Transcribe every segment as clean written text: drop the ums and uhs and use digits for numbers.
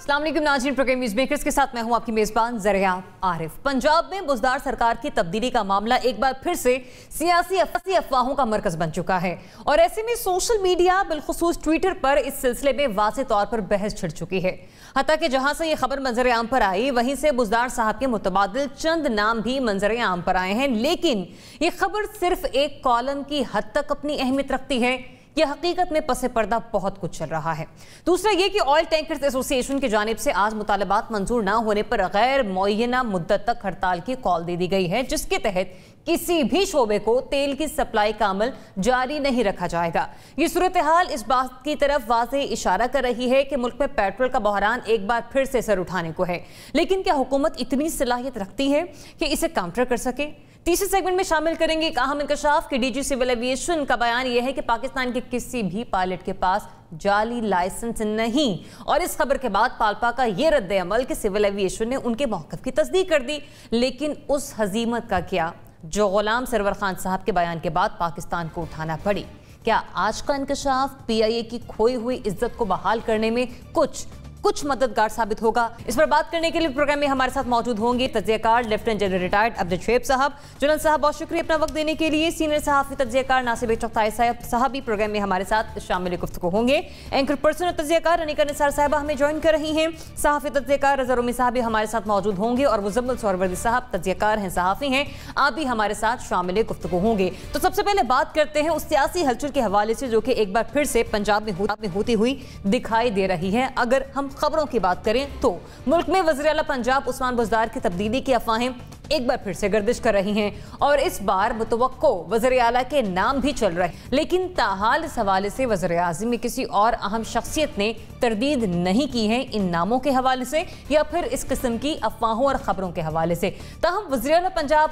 अस्सलाम वालेकुम नाज़रीन, प्रोग्राम न्यूज़ मेकर्स के साथ मैं हूं आपकी मेज़बान ज़रिया आरिफ। पंजाब में बुज़दार सरकार की तब्दीली का मामला एक बार फिर से सियासी अफवाहों का मरकज़ बन चुका है और ऐसे में सोशल मीडिया बिलखुसूस ट्विटर पर इस सिलसिले में वाज़ेह तौर पर बहस छिड़ चुकी है। हत्ता कि जहां से ये खबर मंजर आम पर आई वहीं से बुज़दार साहब के मुतबादिल चंद नाम भी मंजर आम पर आए हैं, लेकिन ये खबर सिर्फ एक कॉलम की हद तक अपनी अहमियत रखती है। यह हकीकत में पसे पर्दा बहुत कुछ चल रहा है। दूसरा ये कि ऑयल टैंकर्स एसोसिएशन की जानिब से आज मुतालबात मंजूर ना होने पर गैर मुअय्यना मुद्दत तक हड़ताल की कॉल दे दी गई है, जिसके तहत किसी भी शोबे को तेल की सप्लाई का अमल जारी नहीं रखा जाएगा। ये सूरत हाल इस बात की तरफ वाज़ेह इशारा कर रही है कि मुल्क में पेट्रोल का बहरान एक बार फिर से सर उठाने को है, लेकिन क्या हुकूमत इतनी सलाहियत रखती है कि इसे काउंटर कर सके? तीसरे सेगमेंट में शामिल करेंगे एक अहम इंकशाफ कि डीजी सिविल एविएशन का बयान यह है कि पाकिस्तान के किसी भी पायलट के पास जाली लाइसेंस नहीं, और इस खबर के बाद पालपा का यह रद्द अमल कि सिविल एविएशन ने उनके मौक़िफ़ की तस्दीक कर दी। लेकिन उस हजीमत का क्या जो गुलाम सरवर खान साहब के बयान के बाद पाकिस्तान को उठाना पड़ी? क्या आज का इंकशाफ PIA की खोई हुई इज्जत को बहाल करने में कुछ मददगार साबित होगा? इस पर बात करने के लिए प्रोग्राम में हमारे साथ मौजूद होंगे तज्ज़ियाकार lieutenant general retired Abdul Shoaib साहब। जनरल साहब बहुत शुक्रिया अपना वक्त देने के लिए। सीनियर सहाफ़ी तज्ज़ियाकार नासिर चौथाई साहब भी प्रोग्राम में हमारे साथ शामिल गुफ्तगू होंगे। एंकर पर्सन और तज्ज़ियाकार अनिका निसार साहबा हमें ज्वाइन कर रही हैं। सहाफ़ी तज्ज़ियाकार रज़ा रूमी साहब भी हमारे साथ मौजूद होंगे और मुज़म्मिल सोहरवर्दी साहब तज्ज़ियाकार हैं, सहाफ़ी हैं, आप भी हमारे साथ शामिल गुफ्तगू होंगे। तो सबसे पहले बात करते हैं उस सियासी हलचल के हवाले से जो कि एक बार फिर से पंजाब में होती हुई दिखाई दे रही है। अगर हम खबरों की बात करें तो मुल्क में वज़ीर आला पंजाब उस्मान बुज़दार की तब्दीली की अफवाहें एक बार फिर से गर्दिश कर रही हैं और इस बार मुतवक्को वज़ीर आला के नाम भी चल रहे हैं, लेकिन ताहाल इस हवाले से वज़ीर आज़म में किसी और अहम शख्सियत ने तरदीद नहीं की है इन नामों के हवाले से या फिर इस किस्म की अफवाहों और खबरों के हवाले से। ताहम वज़ीर आला पंजाब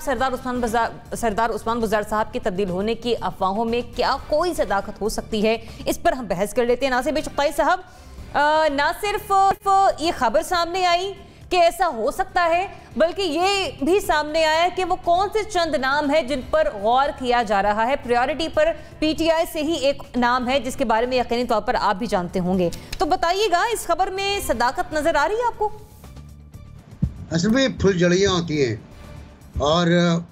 सरदार उस्मान बुज़दार साहब के तब्दील होने की अफवाहों में क्या कोई सदाकत हो सकती है? इस पर हम बहस कर लेते हैं। नासिर चौथाई साहब, ना सिर्फ ये खबर सामने आई कि ऐसा हो सकता है, बल्कि ये भी सामने आया कि वो कौन से चंद नाम है जिन पर गौर किया जा रहा है। प्रायोरिटी पर PTI से ही एक नाम है जिसके बारे में यकीनी तौर पर आप भी जानते होंगे, तो बताइएगा इस खबर में सदाकत नजर आ रही है आपको? असल में फुलझड़ियाँ होती हैं और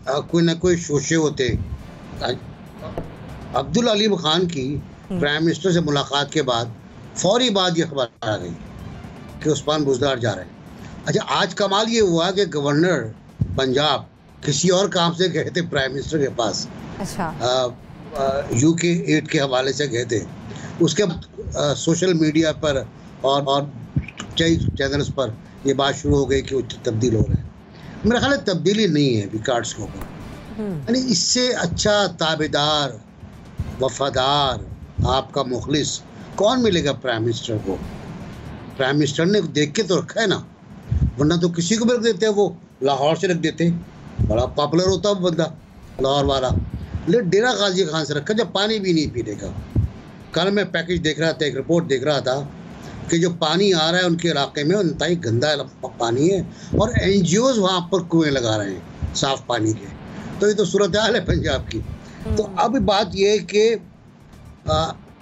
कोई ना कोई शोशे होते हैं। अब्दुल अलीम खान की प्राइम मिनिस्टर से मुलाकात के बाद फौरी बाद ये खबर आ गई कि उस्मान बुज़दार जा रहे हैं। अच्छा, आज कमाल ये हुआ कि गवर्नर पंजाब किसी और काम से गए थे प्राइम मिनिस्टर के पास। अच्छा, UK 8 के हवाले से गए थे। उसके सोशल मीडिया पर और कई चैनल्स पर ये बात शुरू हो गई कि वो तब्दील हो रहे हैं। मेरा ख्याल है तब्दीली नहीं है अभी कार्ड्स के ऊपर। यानी इससे अच्छा ताबेदार, वफादार, आपका मुखलिस कौन मिलेगा प्राइम मिनिस्टर को? प्राइम मिनिस्टर ने देख के तो रखा है ना, वरना तो किसी को भी रख देते हैं। वो लाहौर से रख देते, बड़ा पॉपुलर होता है बंदा लाहौर वाला, लेकिन डेरा गाजी खान से रखा जब पानी भी नहीं पीने का। कल मैं पैकेज देख रहा था, एक रिपोर्ट देख रहा था कि जो पानी आ रहा है उनके इलाके में इंतहाई गंदा पानी है और NGOs वहाँ पर कुएँ लगा रहे हैं साफ़ पानी के। तो ये तो सूरत हाल है पंजाब की। तो अब बात यह है कि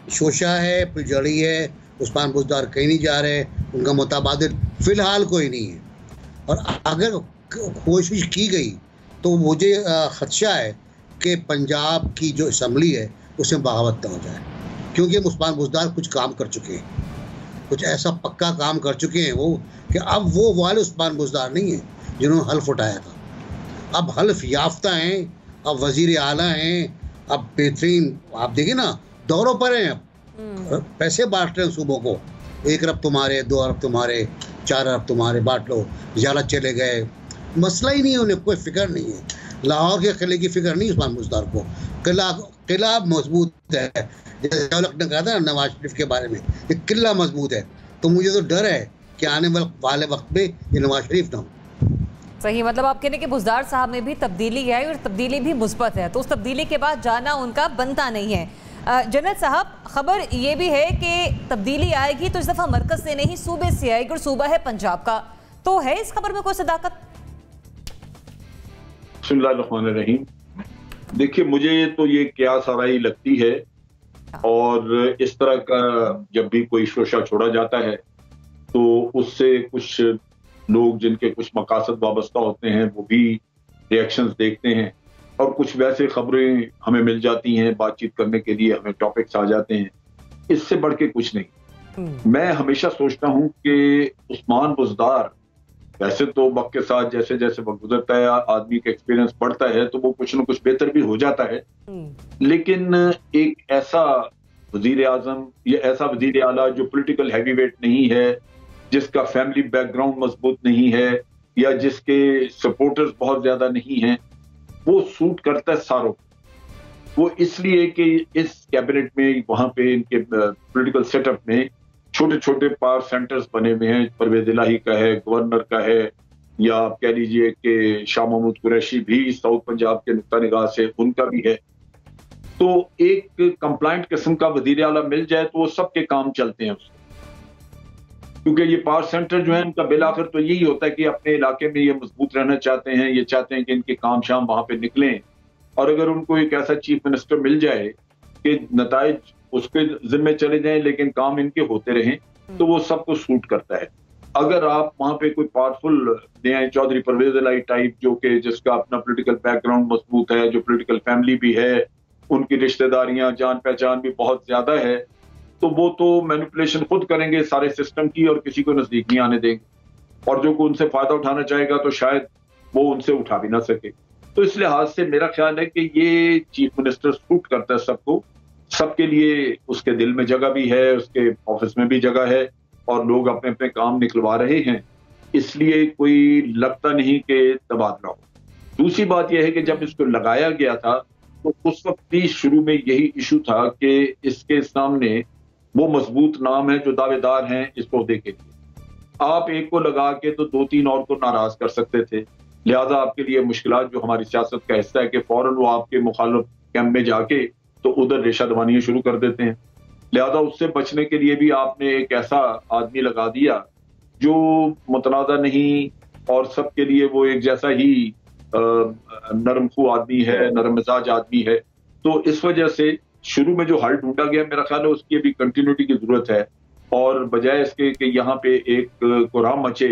शोशा है, फुलझड़ी है, उस्मान बुज़दार कहीं नहीं जा रहे, उनका मुताबादिल फ़िलहाल कोई नहीं है। और अगर कोशिश की गई तो मुझे ख़दशा है कि पंजाब की जो असम्बली है उसमें बगावत न हो जाए, क्योंकि उस्मान बुज़दार कुछ काम कर चुके हैं, कुछ ऐसा पक्का काम कर चुके हैं वो कि अब वो वाले उस्मान बुज़दार नहीं है जिन्होंने हल्फ उठाया था। अब हल्फ याफ्ता हैं, अब वज़ीर आला हैं, अब बेहतरीन आप देखिए ना दौरों पर हैं, पैसे बांट रहे हैं सूबों को, 1 अरब तुम्हारे, 2 अरब तुम्हारे, 4 अरब तुम्हारे, बांट लो। ज़्यादा चले गए, मसला ही नहीं है, उन्हें कोई फिक्र नहीं है। लाहौर के किले की फिक्र नहीं उस्मान बुज़दार को। किला मजबूत है, जैसे ने कहा था नवाज शरीफ के बारे में, ये किला मजबूत है। तो मुझे तो डर है कि आने वाले वक्त में ये नवाज शरीफ ना हो। सही, मतलब आप कहने के बुज़दार साहब में भी तब्दीली आई और तब्दीली भी मुस्बत है, तो उस तब्दीली के बाद जाना उनका बनता नहीं है। जनरल साहब, खबर ये भी है कि तब्दीली आएगी तो इस दफ़ा मरकज़ से नहीं सूबे से आएगी और सूबा है पंजाब का, तो है इस खबर में कोई सदाकत? बिस्मिल्लाहिर्रहमानिर्रहीम। देखिए, मुझे तो ये क्या साराई लगती है और इस तरह का जब भी कोई शोशा छोड़ा जाता है तो उससे कुछ लोग जिनके कुछ मकासद वाबस्ता होते हैं वो भी रिएक्शंस देखते हैं, और कुछ वैसे खबरें हमें मिल जाती हैं बातचीत करने के लिए, हमें टॉपिक्स आ जाते हैं। इससे बढ़ के कुछ नहीं। मैं हमेशा सोचता हूं कि उस्मान बुज़दार, वैसे तो वक्त के साथ जैसे जैसे वक्त गुजरता है आदमी का एक्सपीरियंस बढ़ता है तो वो कुछ ना कुछ बेहतर भी हो जाता है, लेकिन एक ऐसा वजीर आजम या ऐसा वजीर आला जो पॉलिटिकल हैवीवेट नहीं है, जिसका फैमिली बैकग्राउंड मजबूत नहीं है या जिसके सपोर्टर्स बहुत ज्यादा नहीं हैं, वो सूट करता है सारों। वो इसलिए कि इस कैबिनेट में वहां पे इनके पॉलिटिकल सेटअप में छोटे छोटे पावर सेंटर्स बने हुए हैं। परवेज इलाही का है, गवर्नर का है, या आप कह लीजिए कि शाह महमूद कुरैशी भी साउथ पंजाब के नुक्ता निगाह से उनका भी है। तो एक कंप्लाइंट किस्म का वजीर आला मिल जाए तो वो सबके काम चलते हैं उससे, क्योंकि ये पावर सेंटर जो है इनका बिल आखिर तो यही होता है कि अपने इलाके में ये मजबूत रहना चाहते हैं, ये चाहते हैं कि इनके काम शाम वहां पे निकलें। और अगर उनको एक ऐसा चीफ मिनिस्टर मिल जाए कि नताइज उसके जिम्मे चले जाएं लेकिन काम इनके होते रहें, तो वो सबको सूट करता है। अगर आप वहां पे कोई पावरफुल चौधरी परवेज इलाही टाइप, जो कि जिसका अपना पॉलिटिकल बैकग्राउंड मजबूत है, जो पॉलिटिकल फैमिली भी है, उनकी रिश्तेदारियां जान पहचान भी बहुत ज्यादा है, तो वो तो मैनिपुलेशन खुद करेंगे सारे सिस्टम की और किसी को नजदीक नहीं आने देंगे, और जो कोई उनसे फायदा उठाना चाहेगा तो शायद वो उनसे उठा भी ना सके। तो इस लिहाज से मेरा ख्याल है कि ये चीफ मिनिस्टर सूट करता है सबको, सबके लिए उसके दिल में जगह भी है, उसके ऑफिस में भी जगह है, और लोग अपने अपने काम निकलवा रहे हैं, इसलिए कोई लगता नहीं कि तबादला हो। दूसरी बात यह है कि जब इसको लगाया गया था तो उस वक्त भी शुरू में यही इशू था कि इसके सामने वो मजबूत नाम है जो दावेदार हैं इस ओहदे के लिए। आप एक को लगा के तो 2-3 और को नाराज कर सकते थे, लिहाजा आपके लिए मुश्किलात जो हमारी सियासत का हिस्सा है कि फौरन वो आपके मुखालिफ कैंप में जाके तो उधर रेशा दबानियां शुरू कर देते हैं। लिहाजा उससे बचने के लिए भी आपने एक ऐसा आदमी लगा दिया जो मुतनाज़ा नहीं और सबके लिए वो एक जैसा ही नरम खू आदमी है, नरम मिजाज आदमी है। तो इस वजह से शुरू में जो हल ढूंढा गया, मेरा ख्याल है उसकी अभी कंटिन्यूटी की जरूरत है, और बजाय इसके कि यहाँ पे एक कोराम मचे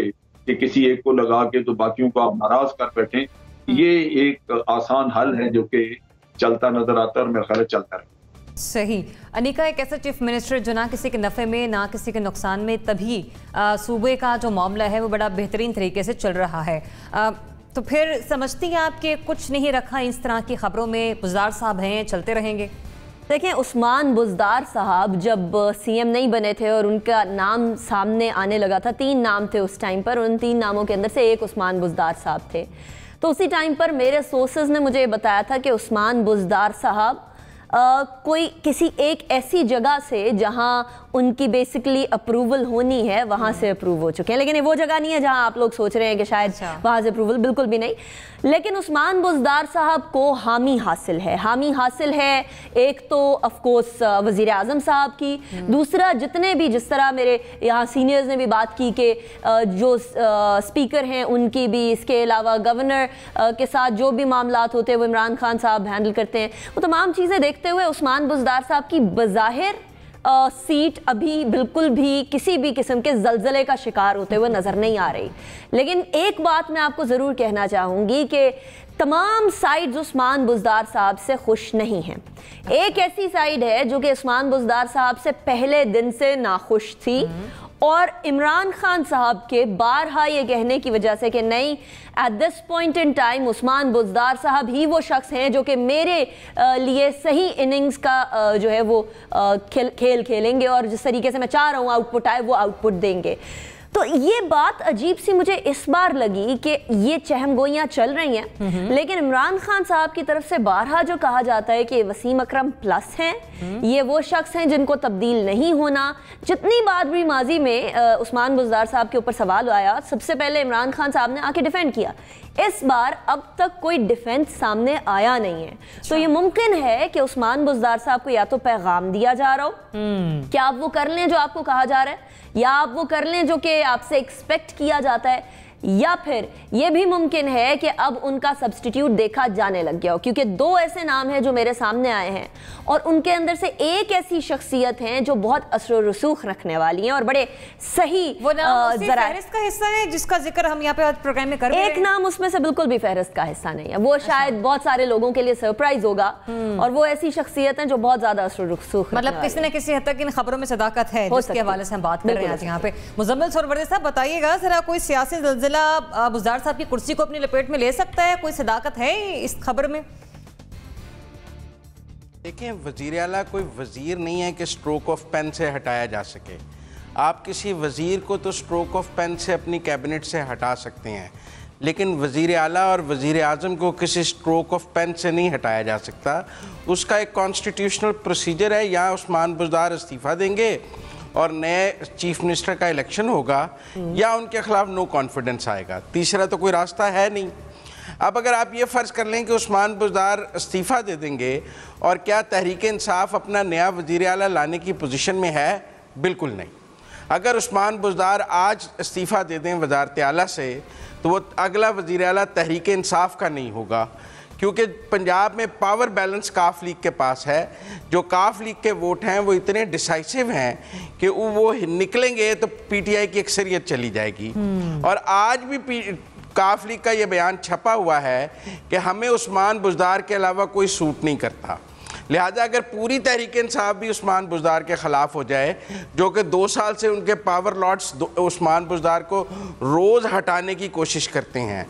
कि किसी एक को लगा के तो बाकियों को आप नाराज कर बैठे, ये एक आसान हल है जो कि चलता नजर आता है और मेरा ख्याल है चलता रहे। सही। अनिका, एक ऐसा चीफ मिनिस्टर जो ना किसी के नफ़े में ना किसी के नुकसान में, तभी सूबे का जो मामला है वो बड़ा बेहतरीन तरीके से चल रहा है। तो फिर समझती हैं आप कि कुछ नहीं रखा इस तरह की खबरों में, बुज़दार साहब हैं, चलते रहेंगे? देखिए, उस्मान बुज़दार साहब जब सीएम नहीं बने थे और उनका नाम सामने आने लगा था, 3 नाम थे उस टाइम पर, उन 3 नामों के अंदर से एक उस्मान बुज़दार साहब थे। तो उसी टाइम पर मेरे सोर्सेज ने मुझे बताया था कि उस्मान बुज़दार साहब कोई किसी एक ऐसी जगह से जहां उनकी बेसिकली अप्रूवल होनी है वहां से अप्रूव हो चुके हैं, लेकिन वो जगह नहीं है जहां आप लोग सोच रहे हैं कि शायद वहां से अप्रूवल, बिल्कुल भी नहीं। लेकिन उस्मान बुज़दार साहब को हामी हासिल है। हामी हासिल है एक तो ऑफ कोर्स वज़ीर आज़म साहब की, दूसरा जितने भी, जिस तरह मेरे यहाँ सीनियर्स ने भी बात की कि जो स्पीकर हैं उनकी भी, इसके अलावा गवर्नर के साथ जो भी मामलात होते हैं वो इमरान खान साहब हैंडल करते हैं। वो तमाम चीज़ें देखते हुए उस्मान बुज़दार साहब की बज़ाहिर सीट अभी बिल्कुल भी किसी भी किस्म के जलजले का शिकार होते हुए नजर नहीं आ रही। लेकिन एक बात मैं आपको ज़रूर कहना चाहूँगी कि तमाम साइड्स उस्मान बुज़दार साहब से खुश नहीं हैं। एक ऐसी साइड है जो कि उस्मान बुज़दार साहब से पहले दिन से नाखुश थी, और इमरान खान साहब के बारहा ये कहने की वजह से कि नहीं, at this point in time Usman Buzdar साहब ही वो शख्स हैं जो कि मेरे लिए सही इनिंग्स का जो है वो खेल खेलेंगे, और जिस तरीके से मैं चाह रहा हूँ आउटपुट आए वो आउटपुट देंगे। तो ये बात अजीब सी मुझे इस बार लगी कि ये चहमगोइयाँ चल रही हैं, लेकिन इमरान खान साहब की तरफ से बारहा जो कहा जाता है कि वसीम अकरम प्लस हैं, ये वो शख्स हैं जिनको तब्दील नहीं होना। जितनी बार भी माजी में उस्मान बुज़दार साहब के ऊपर सवाल आया, सबसे पहले इमरान खान साहब ने आके डिफेंड किया। इस बार अब तक कोई डिफेंस सामने आया नहीं है। तो ये मुमकिन है कि उस्मान बुज़दार साहब को या तो पैगाम दिया जा रहा हो कि आप वो कर लें जो आपको कहा जा रहा है, या आप वो कर लें जो कि आपसे एक्सपेक्ट किया जाता है, या फिर यह भी मुमकिन है कि अब उनका सब्स्टिट्यूट देखा जाने लग गया हो? क्योंकि दो ऐसे नाम हैं जो मेरे सामने आए हैं और उनके अंदर से एक ऐसी शख्सियत है जो बहुत असर रसूख रखने वाली हैं और बड़े सही फहरिस्त का हिस्सा है जिसका जिक्र हम यहाँ पे आज प्रोग्राम में कर रहे हैं। एक नाम उसमें से बिल्कुल भी फहरिस्त का हिस्सा नहीं है, वो शायद बहुत सारे लोगों के लिए सरप्राइज होगा और वो ऐसी शख्सियत है जो बहुत ज्यादा असर रसूख, मतलब किसी न किसी हद तक इन खबरों में सदाकत है जिसके हवाले से हम बात कर रहे हैं आज यहाँ पे। मुजम्मिल सोहरवर्दी साहब बताइएगा जरा, कोई सियासी ज़ल्ज़ला बुज़दार साहब की कुर्सी को अपनी लपेट में ले सकता है? कोई सदाकत है इस खबर में? देखें, वज़ीर आला कोई वज़ीर नहीं है कि स्ट्रोक ऑफ पेन से हटाया जा सके। आप किसी वज़ीर को तो स्ट्रोक ऑफ पेन से अपनी कैबिनेट से हटा सकते हैं, लेकिन वज़ीर आला और वज़ीर आज़म को किसी स्ट्रोक ऑफ पेन से नहीं हटाया जा सकता। उसका एक कॉन्स्टिट्यूशनल प्रोसीजर है, या उस्मान बुज़दार इस्तीफ़ा देंगे और नए चीफ मिनिस्टर का इलेक्शन होगा, या उनके खिलाफ नो कॉन्फिडेंस आएगा। तीसरा तो कोई रास्ता है नहीं। अब अगर आप ये फ़र्ज़ कर लें कि उस्मान बुज़दार इस्तीफ़ा दे देंगे, और क्या तहरीक इंसाफ अपना नया वज़ीर आला लाने की पोजीशन में है? बिल्कुल नहीं। अगर उस्मान बुज़दार आज इस्तीफ़ा दे दें वज़ारत आला से, तो वो अगला वज़ीर आला तहरीक इंसाफ का नहीं होगा, क्योंकि पंजाब में पावर बैलेंस काफ लीग के पास है। जो काफ लीग के वोट हैं वो इतने डिसाइसिव हैं कि वो निकलेंगे तो पीटीआई की अक्सरियत चली जाएगी। और आज भी काफ लीग का ये बयान छपा हुआ है कि हमें उस्मान बुज़दार के अलावा कोई सूट नहीं करता। लिहाजा अगर पूरी तहरीक इंसाफ भी उस्मान बुज़दार के ख़िलाफ़ हो जाए, जो कि 2 साल से उनके पावर लॉर्ड्स उस्मान बुज़दार को रोज़ हटाने की कोशिश करते हैं,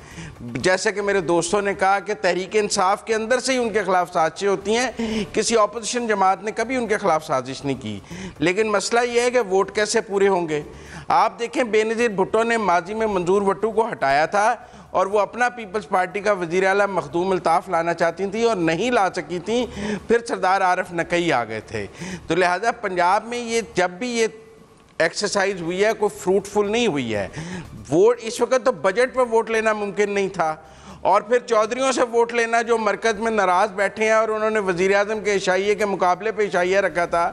जैसे कि मेरे दोस्तों ने कहा कि तहरीक इंसाफ के अंदर से ही उनके खिलाफ साजिशें होती हैं, किसी अपोजिशन जमात ने कभी उनके खिलाफ साजिश नहीं की। लेकिन मसला ये है कि वोट कैसे पूरे होंगे। आप देखें, बेनज़ीर भुट्टो ने माजी में मंजूर भट्टू को हटाया था और वो अपना पीपल्स पार्टी का वज़ीर आला मखदूम अल्ताफ़ लाना चाहती थी और नहीं ला सकी थी, फिर सरदार आरिफ नकई आ गए थे। तो लिहाजा पंजाब में ये जब भी ये एक्सरसाइज हुई है कोई फ्रूटफुल नहीं हुई है। वोट इस वक्त तो बजट पर वोट लेना मुमकिन नहीं था, और फिर चौधरियों से वोट लेना जो मरकज़ में नाराज़ बैठे हैं और उन्होंने वज़ीर आज़म के इशाइये के मुकाबले पे इशाइया रखा था।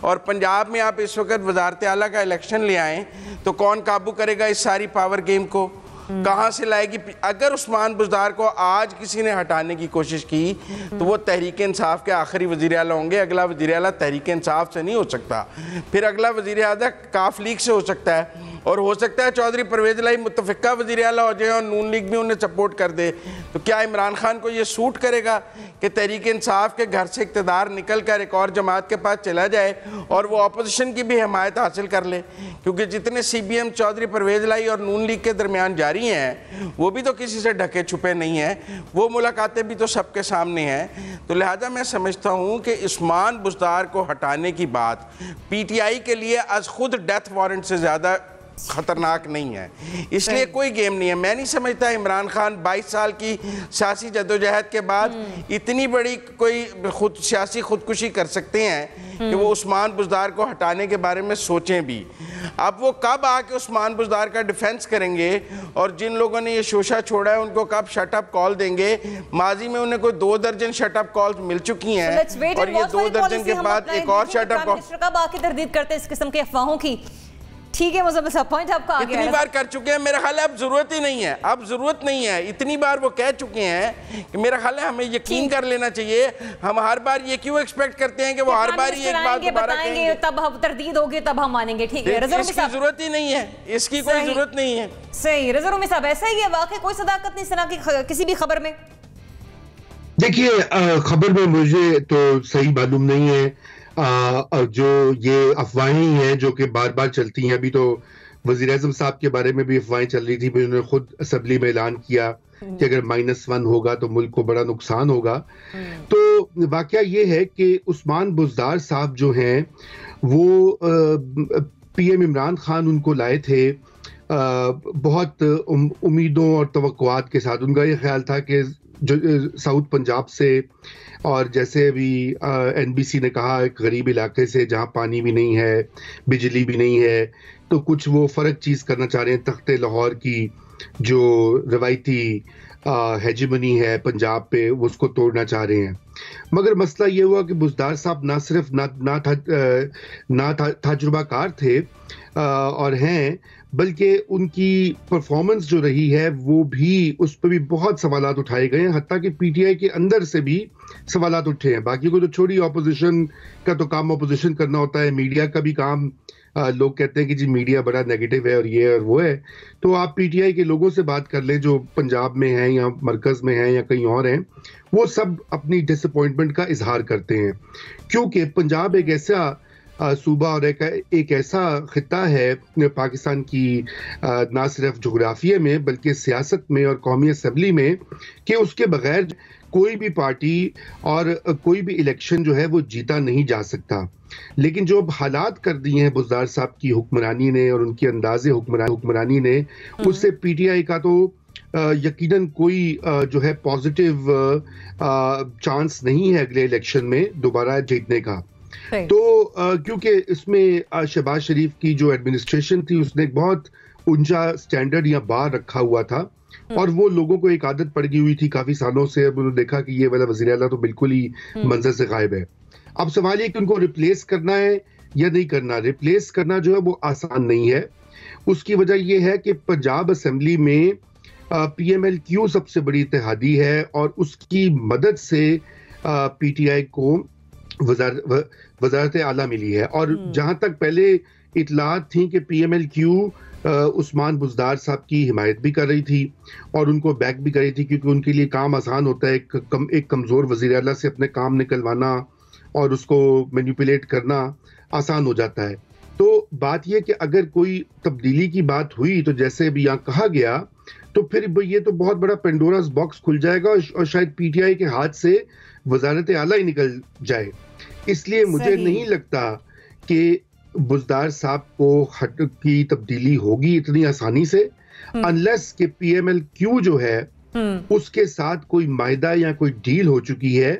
और पंजाब में आप इस वक्त वज़ारत आला का इलेक्शन ले आएँ तो कौन काबू करेगा इस सारी पावर गेम को? कहाँ से लाएगी? अगर उस्मान बुज़दार को आज किसी ने हटाने की कोशिश की तो वो तहरीक इंसाफ के आखिरी वज़ीर आला होंगे। अगला वज़ीर आला तहरीक इंसाफ से नहीं हो सकता, फिर अगला वज़ीर आला काफ लीग से हो सकता है, और हो सकता है चौधरी परवेज़ लाई मुतफ़िका वज़ीर आला हो जाए और नून लीग भी उन्हें सपोर्ट कर दे। तो क्या इमरान खान को ये सूट करेगा कि तहरीक इंसाफ के घर से इक़्तिदार निकल कर एक और जमात के पास चला जाए और वो अपोजिशन की भी हिमायत हासिल कर ले? क्योंकि जितने CBM चौधरी परवेज़ लाई और नून लीग के दरमियान जारी हैं वो भी तो किसी से ढके छुपे नहीं हैं, वो मुलाकातें भी तो सबके सामने हैं। तो लिहाजा मैं समझता हूँ कि उस्मान बुज़दार को हटाने की बात PTI के लिए आज खुद डेथ वारंट से ज़्यादा खतरनाक नहीं है, इसलिए कोई गेम नहीं है। मैं नहीं समझता इमरान खान 22 साल की सियासी जद्दोजहद के बाद इतनी बड़ी कोई सियासी खुदकुशी कर सकते हैं कि वो उस्मान बुज़दार को हटाने के बारे में सोचें भी। अब वो कब आके उस्मान बुज़दार का डिफेंस करेंगे और जिन लोगों ने ये शोशा छोड़ा है उनको कब शटअप कॉल देंगे? माजी में उन्हें कोई 2 दर्जन शटअप कॉल्स मिल चुकी हैं और ये 2 दर्जन के बाद एक और शटअप कॉल कब आके तरदीद करते हैं इस किस्म की अफवाहों की? ठीक है मुझम्मिल साहब, पॉइंट आपका आ गया है। इतनी बार कर चुके हैं, मेरा ख्याल है अब जरूरत ही नहीं है, अब जरूरत नहीं है। इतनी बार वो कह चुके हैं कि मेरा ख्याल है हमें यकीन कर लेना चाहिए। हम हर बार ये क्यों एक्सपेक्ट करते हैं कि वो हर बार ही एक बात दोबारा कहेंगे, तब हम तरदीद होगी तब हम मानेंगे। ठीक है, इसकी जरूरत ही नहीं है, इसकी कोई जरूरत नहीं है। सही रज़ा रूमी साहब, ऐसा ही है वाकई कोई सदाकत नहीं सना की किसी भी खबर में? देखिए, खबर में मुझे तो सही मालूम नहीं है। जो ये अफवाहें हैं जो कि बार बार चलती हैं, अभी तो वज़ीर आज़म साहब के बारे में भी अफवाहें चल रही थी, फिर उन्होंने खुद असेंबली में ऐलान किया कि अगर -1 होगा तो मुल्क को बड़ा नुकसान होगा। तो वाकया ये है कि उस्मान बुज़दार साहब जो हैं वो PM इमरान खान उनको लाए थे बहुत उम्मीदों और तवक्कुआत के साथ। उनका ये ख्याल था कि जो साउथ पंजाब से, और जैसे अभी NBC ने कहा, एक गरीब इलाके से जहाँ पानी भी नहीं है, बिजली भी नहीं है, तो कुछ वो फ़र्क चीज़ करना चाह रहे हैं। तख्ते लाहौर की जो रवायती हेजिमनी है पंजाब पे, वो उसको तोड़ना चाह रहे हैं। मगर मसला ये हुआ कि बुज़दार साहब ना सिर्फ ना तजुर्बाकार थे और हैं, बल्कि उनकी परफॉर्मेंस जो रही है वो भी, उस पर भी बहुत सवालात उठाए गए हैं, हत्ता कि पीटीआई के अंदर से भी सवालात उठे हैं। बाकी को तो छोड़ी, ऑपोजिशन का तो काम ऑपोजिशन करना होता है, मीडिया का भी काम, लोग कहते हैं कि जी मीडिया बड़ा नेगेटिव है और ये और वो है, तो आप पीटीआई के लोगों से बात कर लें जो पंजाब में हैं या मरकज़ में हैं या कहीं और हैं, वो सब अपनी डिसअपॉइंटमेंट का इजहार करते हैं, क्योंकि पंजाब एक ऐसा सूबा और एक ऐसा खिता है पाकिस्तान की, ना सिर्फ जोग्राफिया में बल्कि सियासत में और कौमी असम्बली में, कि उसके बगैर कोई भी पार्टी और कोई भी इलेक्शन जो है वो जीता नहीं जा सकता। लेकिन जो अब हालात कर दिए हैं बुज़दार साहब की हुक्मरानी ने और उनके अंदाजे हुक्मरानी ने, उससे पीटीआई का तो यकीनन कोई जो है पॉजिटिव चांस नहीं है अगले इलेक्शन में दोबारा जीतने का। तो क्योंकि इसमें शहबाज शरीफ की जो एडमिनिस्ट्रेशन थी उसने एक बहुत ऊंचा स्टैंडर्ड या बार रखा हुआ था और वो लोगों को एक आदत पड़ गई हुई थी काफी सालों से। अब उन्होंने देखा कि ये वाला वज़ीर आला तो बिल्कुल ही मंजर से गायब है। अब सवाल ये कि उनको रिप्लेस करना है या नहीं करना। रिप्लेस करना जो है वो आसान नहीं है। उसकी वजह यह है कि पंजाब असम्बली में PMLQ सबसे बड़ी इत्तेहादी है और उसकी मदद से PTI को वज़ारत आला मिली है। और जहां तक पहले इतलात थी कि PMLQ उस्मान बुज़दार साहब की हिमायत भी कर रही थी और उनको बैक भी कर रही थी, क्योंकि उनके लिए काम आसान होता है एक कमज़ोर वज़ीर आला से अपने काम निकलवाना और उसको मैनिपुलेट करना आसान हो जाता है। तो बात यह कि अगर कोई तब्दीली की बात हुई तो जैसे अभी यहाँ कहा गया, तो फिर ये तो बहुत बड़ा पेंडोरास बॉक्स खुल जाएगा और शायद PTI के हाथ से वज़ारत आला ही निकल जाए। इसलिए मुझे नहीं लगता कि बुज़दार साहब को की तब्दीली होगी इतनी आसानी से, अनलेस कि PMLQ जो है उसके साथ कोई मायदा या कोई डील हो चुकी है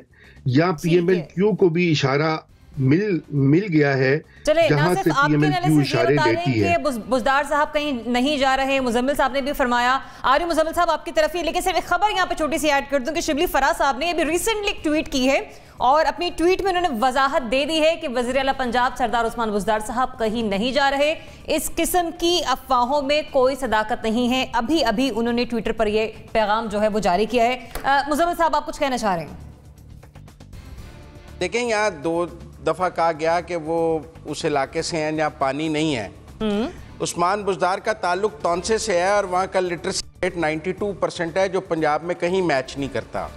या PMLQ को भी इशारा मिल गया है जहां से PMLQ इशारे देती है। बुज़दार साहब कहीं नहीं जा रहे। मुजम्मिल साहब ने भी फरमाया, आ रही मुजम्मिल साहब आपकी तरफ ही, लेकिन सिर्फ एक खबर यहाँ पे छोटी सी ऐड कर दूं कि शिबली फराज साहब ने अभी रिसेंटली एक ट्वीट की है और अपनी ट्वीट में उन्होंने वजाहत दे दी है कि वज़ीर आला पंजाब सरदार उस्मान बुज़दार साहब कहीं नहीं जा रहे। इस किस्म की अफवाहों में कोई सदाकत नहीं है। अभी अभी उन्होंने ट्विटर पर यह पैगाम जो है वो जारी किया है। मुजम्मिल साहब आप कुछ कहना चाह रहे हैं? देखें, यहाँ 2 दफ़ा कहा गया कि वो उस इलाके से हैं जहाँ पानी नहीं है। उस्मान बुज़दार का ताल्लुक तौंसे से है और वहाँ का लिटरेसी रेट 92% है, जो पंजाब में कहीं मैच नहीं करता।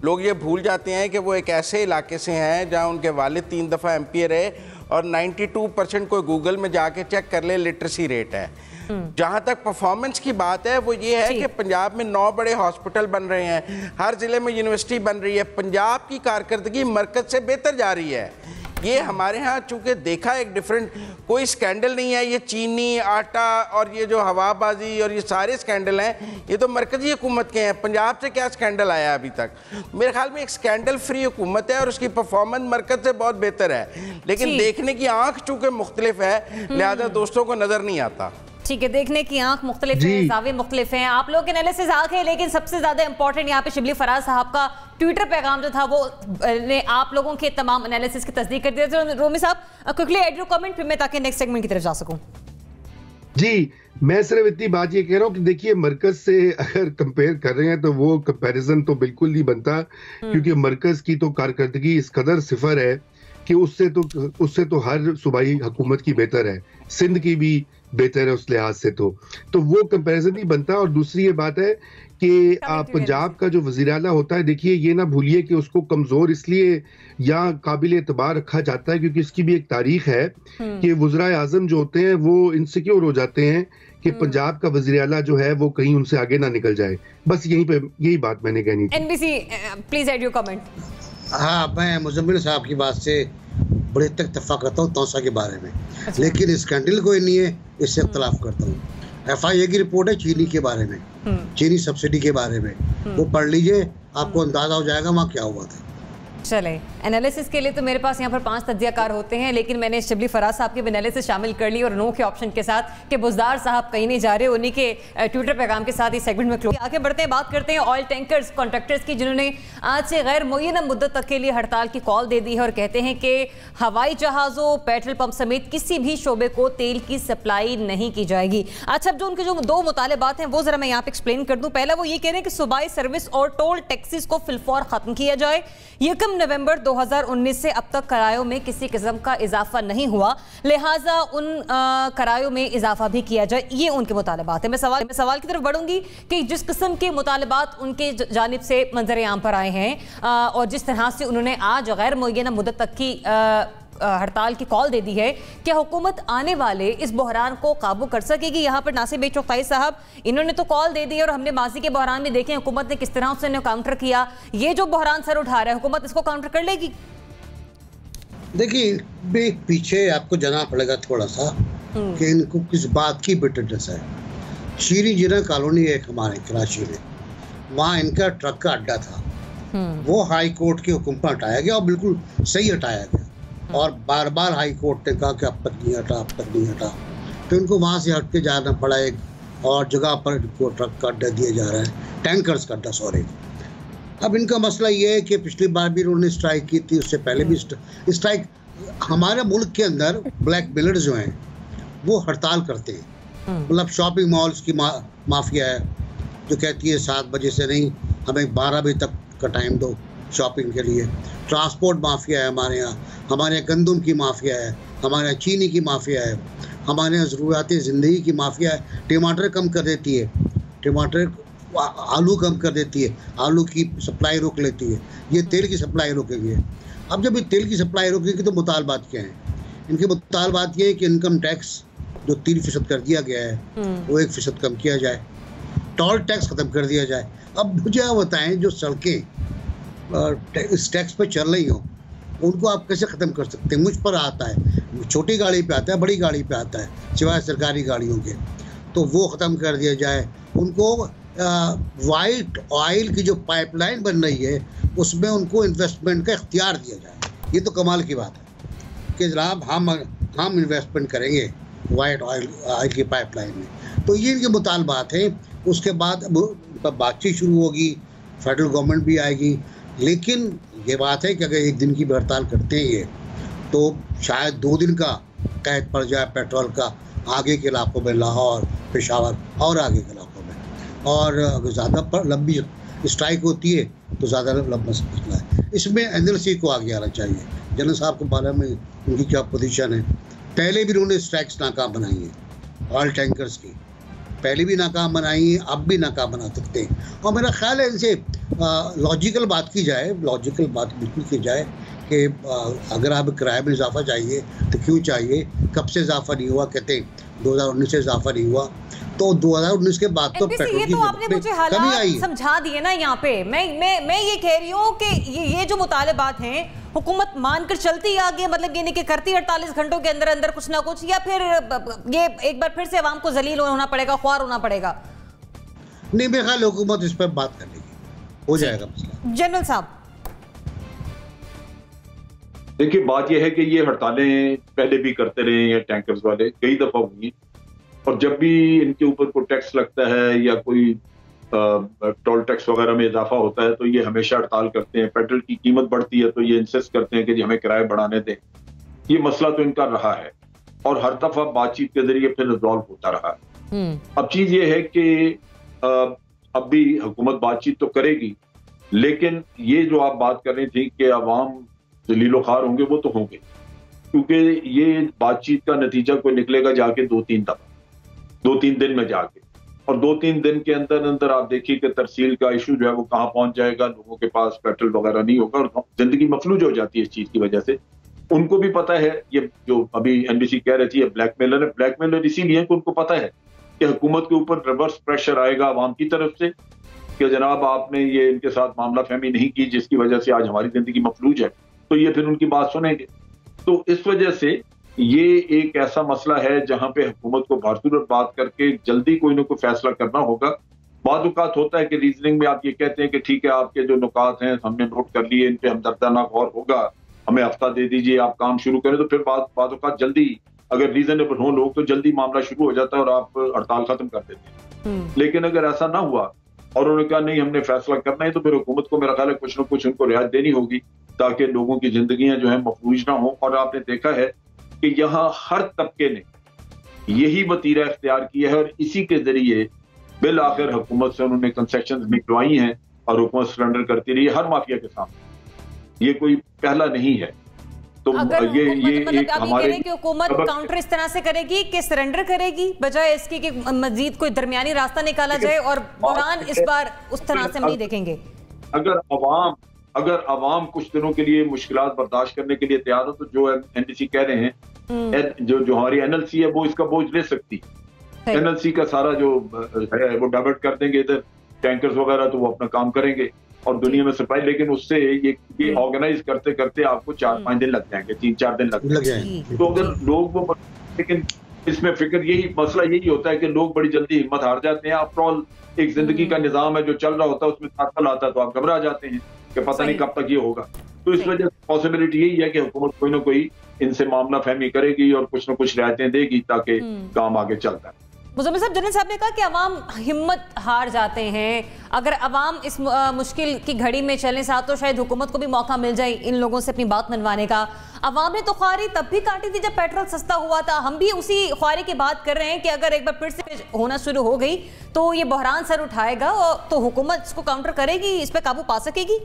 लोग ये भूल जाते हैं कि वो एक ऐसे इलाके से हैं जहाँ उनके वालिद 3 दफ़ा MP रहे और 92% कोई गूगल में जाके चेक कर ले लिटरेसी रेट है। जहाँ तक परफॉर्मेंस की बात है वो ये है कि पंजाब में 9 बड़े हॉस्पिटल बन रहे हैं, हर ज़िले में यूनिवर्सिटी बन रही है। पंजाब की कारकर्दगी मरकज़ से बेहतर जा रही है। ये हमारे यहाँ चूँकि देखा एक डिफरेंट, कोई स्कैंडल नहीं है। ये चीनी, आटा और ये जो हवाबाजी और ये सारे स्कैंडल हैं, ये तो मरकज़ी हुकूमत के हैं। पंजाब से क्या स्कैंडल आया अभी तक? मेरे ख्याल में एक स्कैंडल फ्री हुकूमत है और उसकी परफॉर्मेंस मरकज़ से बहुत बेहतर है, लेकिन देखने की आँख चूँकि मुख्तलिफ है, लिहाजा दोस्तों को नज़र नहीं आता। ठीक है, देखने की आंख मुख्तलिफ है, ज़ाविये मुख्तलिफ हैं। आप लोग के एनालिसिस आंख है, लेकिन सबसे ज्यादा इंपॉर्टेंट यहाँ पे शिबली फराज साहब का ट्विटर पैगाम जो था वो ने आप लोगों के तमाम एनालिसिस की तस्दीक कर दिया। तो रोमी साहब क्विकली एड योर कमेंट फिर मैं ताकि नेक्स्ट सेगमेंट की तरफ जा सकूं। जी, मैं सिर्फ इतनी बात ये कह रहा हूँ कि देखिए, मरकज से अगर कंपेयर कर रहे हैं तो वो कंपैरिजन तो बिल्कुल नहीं बनता, क्योंकि मरकज की तो कारकर्दगी इस कदर सिफर है कि उससे तो हर सूबाई हुकूमत की बेहतर है, सिंध की भी बेहतर है उस लिहाज से। तो वो कंपैरिजन नहीं बनता। और दूसरी ये बात है कि पंजाब का जो वज़ीर आला होता है, देखिए ये ना भूलिए कि उसको कमज़ोर इसलिए या काबिल एतबार रखा जाता है क्योंकि इसकी भी एक तारीख है कि वज़राए आज़म जो होते हैं वो इनसिक्योर हो जाते हैं कि पंजाब का वज़ीर आला जो है वो कहीं उनसे आगे ना निकल जाए। बस यही बात मैंने कहनी थी। NBC please add your comment. हाँ, मैं मुजम्मिल साहब की बात से बड़े तक इत्तफाक करता हूँ तौसा के बारे में, लेकिन स्कैंडल कोई नहीं है, इससे इख्तलाफ करता हूँ। FIA की रिपोर्ट है चीनी के बारे में, चीनी सब्सिडी के बारे में, वो पढ़ लीजिए, आपको अंदाजा हो जाएगा वहाँ क्या हुआ था। चले, एनालिसिस के लिए तो मेरे पास यहाँ पर 5 तज्जियाकार होते हैं, लेकिन मैंने शिबली फराज साहब की भी एनालिसिस शामिल कर ली और नो के ऑप्शन के साथ कि बुज़दार साहब कहीं नहीं जा रहे। उन्हीं के ट्विटर पैगाम के साथ इस सेगमेंट में क्लोज आगे बढ़ते हैं। बात करते हैं ऑयल टैंकर्स कॉन्ट्रैक्टर्स की, जिन्होंने आज से गैर मुय्यना मुद्दत तक के लिए हड़ताल की कॉल दे दी है और कहते हैं कि हवाई जहाज़ों, पेट्रोल पंप समेत किसी भी शोबे को तेल की सप्लाई नहीं की जाएगी। अच्छा, जो उनके जो 2 मुतालबात हैं वो जरा मैं यहाँ पे एक्सप्लेन कर दूं। पहला वो ये कह रहे हैं कि सूबाई सर्विस और टोल टैक्सेस को फिलफौर खत्म किया जाए। 1 नवंबर 2019 से अब तक किरायों में किसी किस्म का इजाफा नहीं हुआ, लिहाजा उन किरायों में इजाफा भी किया जाए। ये उनके मुतालबात है। मैं सवाल की तरफ बढ़ूंगी कि जिस किस्म के मुतालबात उनके जानिब से मंजर आम पर आए हैं और जिस तरह से उन्होंने आज गैर मुय्यना मुद्दत तक की हड़ताल की कॉल दे दी है, क्या हुकूमत आने वाले इस बहरान को काबू कर सकेगी? यहाँ पर नासिर भाई चौकताई साहब, इन्होंने तो कॉल दे दी और हमने माजी के बहरान में देखे हुकूमत ने किस तरह उसने काउंटर किया। ये जो बहरान सर उठा रहा है, हुकूमत इसको काउंटर कर लेगी? देखिए, पीछे आपको जाना पड़ेगा थोड़ा सा कि इनको किस बात की बिटरनेस है। शीरी जिना कॉलोनी है हमारे कराची में, वहाँ इनका ट्रक का अड्डा था, वो हाई कोर्ट के हुक्म पर हटाया गया और बिल्कुल सही हटाया गया और बार बार हाई कोर्ट ने कहा कि अब तक नहीं हटा, अब तक नहीं हटा, तो इनको वहाँ से हट के जाना पड़ा। एक और जगह पर इनको ट्रक का अड्डा दिया जा रहा है, टैंकर्स का अड्डा, सॉरी। अब इनका मसला ये है कि पिछली बार भी उन्होंने स्ट्राइक की थी, उससे पहले भी स्ट्राइक। हमारे मुल्क के अंदर ब्लैक मिलर्स जो हैं वो हड़ताल करते हैं, मतलब शॉपिंग मॉल्स की माफिया है जो कहती है 7 बजे से नहीं, हमें 12 बजे तक का टाइम दो शॉपिंग के लिए। ट्रांसपोर्ट माफिया है हमारे यहाँ गंदम की माफिया है, हमारे यहाँ चीनी की माफिया है, हमारे यहाँ ज़रूरियात ज़िंदगी की माफिया है। टमाटर कम कर देती है, आलू कम कर देती है, आलू की सप्लाई रोक लेती है, ये तेल की सप्लाई रोकेगी। अब जब ये तेल की सप्लाई रोकेगी तो मुतालबात क्या हैं? इनके मुतालबात ये है कि इनकम टैक्स जो 3% कर दिया गया है वो 1% कम किया जाए, टोल टैक्स ख़त्म कर दिया जाए। अब मुझे आप बताएं, जो सड़कें इस टैक्स पे चल रही हो उनको आप कैसे ख़त्म कर सकते हैं? मुझ पर आता है, छोटी गाड़ी पे आता है, बड़ी गाड़ी पे आता है, सिवाय सरकारी गाड़ियों के, तो वो ख़त्म कर दिया जाए। उनको वाइट ऑयल की जो पाइपलाइन बन रही है उसमें उनको इन्वेस्टमेंट का इख्तियार दिया जाए। ये तो कमाल की बात है कि जनाब हम इन्वेस्टमेंट करेंगे वाइट ऑयल की पाइपलाइन में। तो ये इनके मुतालबात हैं। उसके बाद बातचीत शुरू होगी, फेडरल गवर्नमेंट भी आएगी, लेकिन ये बात है कि अगर 1 दिन की भी हड़ताल करते हैं ये, तो शायद 2 दिन का कैद पड़ जाए पेट्रोल का आगे के इलाकों में, लाहौर, पेशावर और आगे के इलाकों में। और अगर ज़्यादा लंबी स्ट्राइक होती है तो ज़्यादा लंबा मसला है। इसमें एनएलसी को आगे आना चाहिए। जनरल साहब के बारे में उनकी क्या पोजीशन है? पहले भी उन्होंने स्ट्राइक्स नाकाम बनाई हैं, ऑयल टैंकर्स की पहले भी नाकाम बनाई है, अब भी नाकाम बना सकते हैं। और मेरा ख्याल है इनसे लॉजिकल बात की जाए, लॉजिकल बात बिल्कुल की जाए कि अगर आप किराए में इजाफा चाहिए तो क्यों चाहिए, कब से इजाफा नहीं हुआ? कहते हैं 2019 से इजाफा नहीं हुआ, तो 2019 के बाद तो पेट्रोल की आपने मुझे हालात समझा दिए ना। यहाँ पे मैं ये कह रही हूँ कि ये जो मुतालबात हैं हुकूमत मानकर चलती आगे, मतलब ये नहीं कि करती 48 घंटों के अंदर अंदर कुछ ना कुछ, या फिर ये एक बार फिर से अवाम को जलील होना पड़ेगा, ख्वार होना पड़ेगा? नहीं, मेरे ख्याल हुकूमत इस पर बात कर लेगी, हो जाएगा मसला। जनरल साहब, देखिए बात यह है कि ये हड़तालें पहले भी करते रहे हैं, टैंकर्स वाले कई दफा हुई, और जब भी इनके ऊपर कोई टैक्स लगता है या कोई टोल टैक्स वगैरह में इजाफा होता है तो ये हमेशा हड़ताल करते हैं। पेट्रोल की कीमत बढ़ती है तो ये इंसिस्ट करते हैं कि जी हमें किराए बढ़ाने दें। ये मसला तो इनका रहा है और हर दफा बातचीत के जरिए फिर रिजॉल्व होता रहा है। अब चीज ये है कि अब भी हुकूमत बातचीत तो करेगी, लेकिन ये जो आप बात कर रही थी कि अवाम जलीलो ख्वार होंगे, वो तो होंगे, क्योंकि ये बातचीत का नतीजा कोई निकलेगा जाके 2-3 दिन में जाके, और 2-3 दिन के अंदर अंदर आप देखिए कि तरसील का इशू जो है वो कहाँ पहुंच जाएगा। लोगों के पास पेट्रोल वगैरह नहीं होगा और जिंदगी मफलूज हो जाती है इस चीज की वजह से। उनको भी पता है, ये जो अभी एनबीसी कह रही थी ब्लैकमेलर है, ब्लैकमेलर इसीलिए कि उनको पता है कि हुकूमत के ऊपर रिवर्स प्रेशर आएगा अवाम की तरफ से कि जनाब आपने ये इनके साथ मामला फहमी नहीं की जिसकी वजह से आज हमारी जिंदगी मफलूज है, तो ये फिर उनकी बात सुनेंगे। तो इस वजह से ये एक ऐसा मसला है जहां पे हुकूमत को भारसूरत बात करके जल्दी कोई ना कोई फैसला करना होगा। बाद औक़ात होता है कि रीजनिंग में आप ये कहते हैं कि ठीक है आपके जो नुकात हैं हमने नोट कर लिए, इन पे हम दर्दाना गौर होगा, हमें हफ्ता दे दीजिए, आप काम शुरू करें, तो फिर बाद औक़ात जल्दी अगर रीजनेबल हो लोग तो जल्दी मामला शुरू हो जाता है और आप हड़ताल खत्म कर देते हैं। लेकिन अगर ऐसा ना हुआ और उन्होंने कहा नहीं हमने फैसला करना है, तो फिर हुकूमत को मेरा ख्याल है कुछ न कुछ उनको रियायत देनी होगी ताकि लोगों की जिंदगियां जो है मफलूज ना हो। और आपने देखा है कि यहाँ हर तबके ने यही वतीरा इख्तियार किया है और इसी के जरिए बिल आखिर हुकूमत से उन्होंने कंसेशंस निकलवाई हैं और हुकूमत सरेंडर करती रही है हर माफिया के सामने। ये कोई पहला नहीं है। तो अगर ये मतलब एक हमारे कि हुकूमत काउंटर इस तरह से करेगी कि सरेंडर करेगी बजाय इसके कि मजीद कोई दरमियानी रास्ता निकाला जाए, और बहरान इस बार उस तरह से हम नहीं देखेंगे। अगर अवाम कुछ दिनों के लिए मुश्किलात बर्दाश्त करने के लिए तैयार हो, तो जो एनडीसी कह रहे हैं, जो हमारी एनएलसी है वो इसका बोझ ले सकती है। एनएलसी का सारा जो है वो डाइवर्ट कर देंगे इधर टैंकर्स वगैरह, तो वो अपना काम करेंगे और दुनिया में सप्लाई, लेकिन उससे ये ऑर्गेनाइज करते करते आपको 4-5 दिन लग जाएंगे, 3-4 दिन लग जाएंगे। तो अगर लोग वो, लेकिन इसमें फिक्र यही मसला यही होता है कि लोग बड़ी जल्दी हिम्मत हार जाते हैं। आफ्टर ऑल एक जिंदगी का निजाम है जो चल रहा होता है, उसमें ताकल आता है तो आप घबरा जाते हैं कि पता नहीं कब तक ये होगा। तो इस वजह से पॉसिबिलिटी यही है कि हुकूमत कोई ना कोई इनसे मामला फहमी करेगी और कुछ ना कुछ रियायतें देगी ताकि काम आगे चलता है। मुज़म्मिल साहब, जनरल साहब ने कहा कि अवाम हिम्मत हार जाते हैं। अगर अवाम इस मुश्किल की घड़ी में चलें साथ, तो शायद हुकूमत को भी मौका मिल जाए इन लोगों से अपनी बात मनवाने का। अवाम ने तो ख्वारी तब भी काटी थी जब पेट्रोल सस्ता हुआ था, हम भी उसी ख्वारी की बात कर रहे हैं कि अगर एक बार फिर से होना शुरू हो गई तो ये बहरान सर उठाएगा, और तो हुकूमत इसको काउंटर करेगी, इस पर काबू पा सकेगी।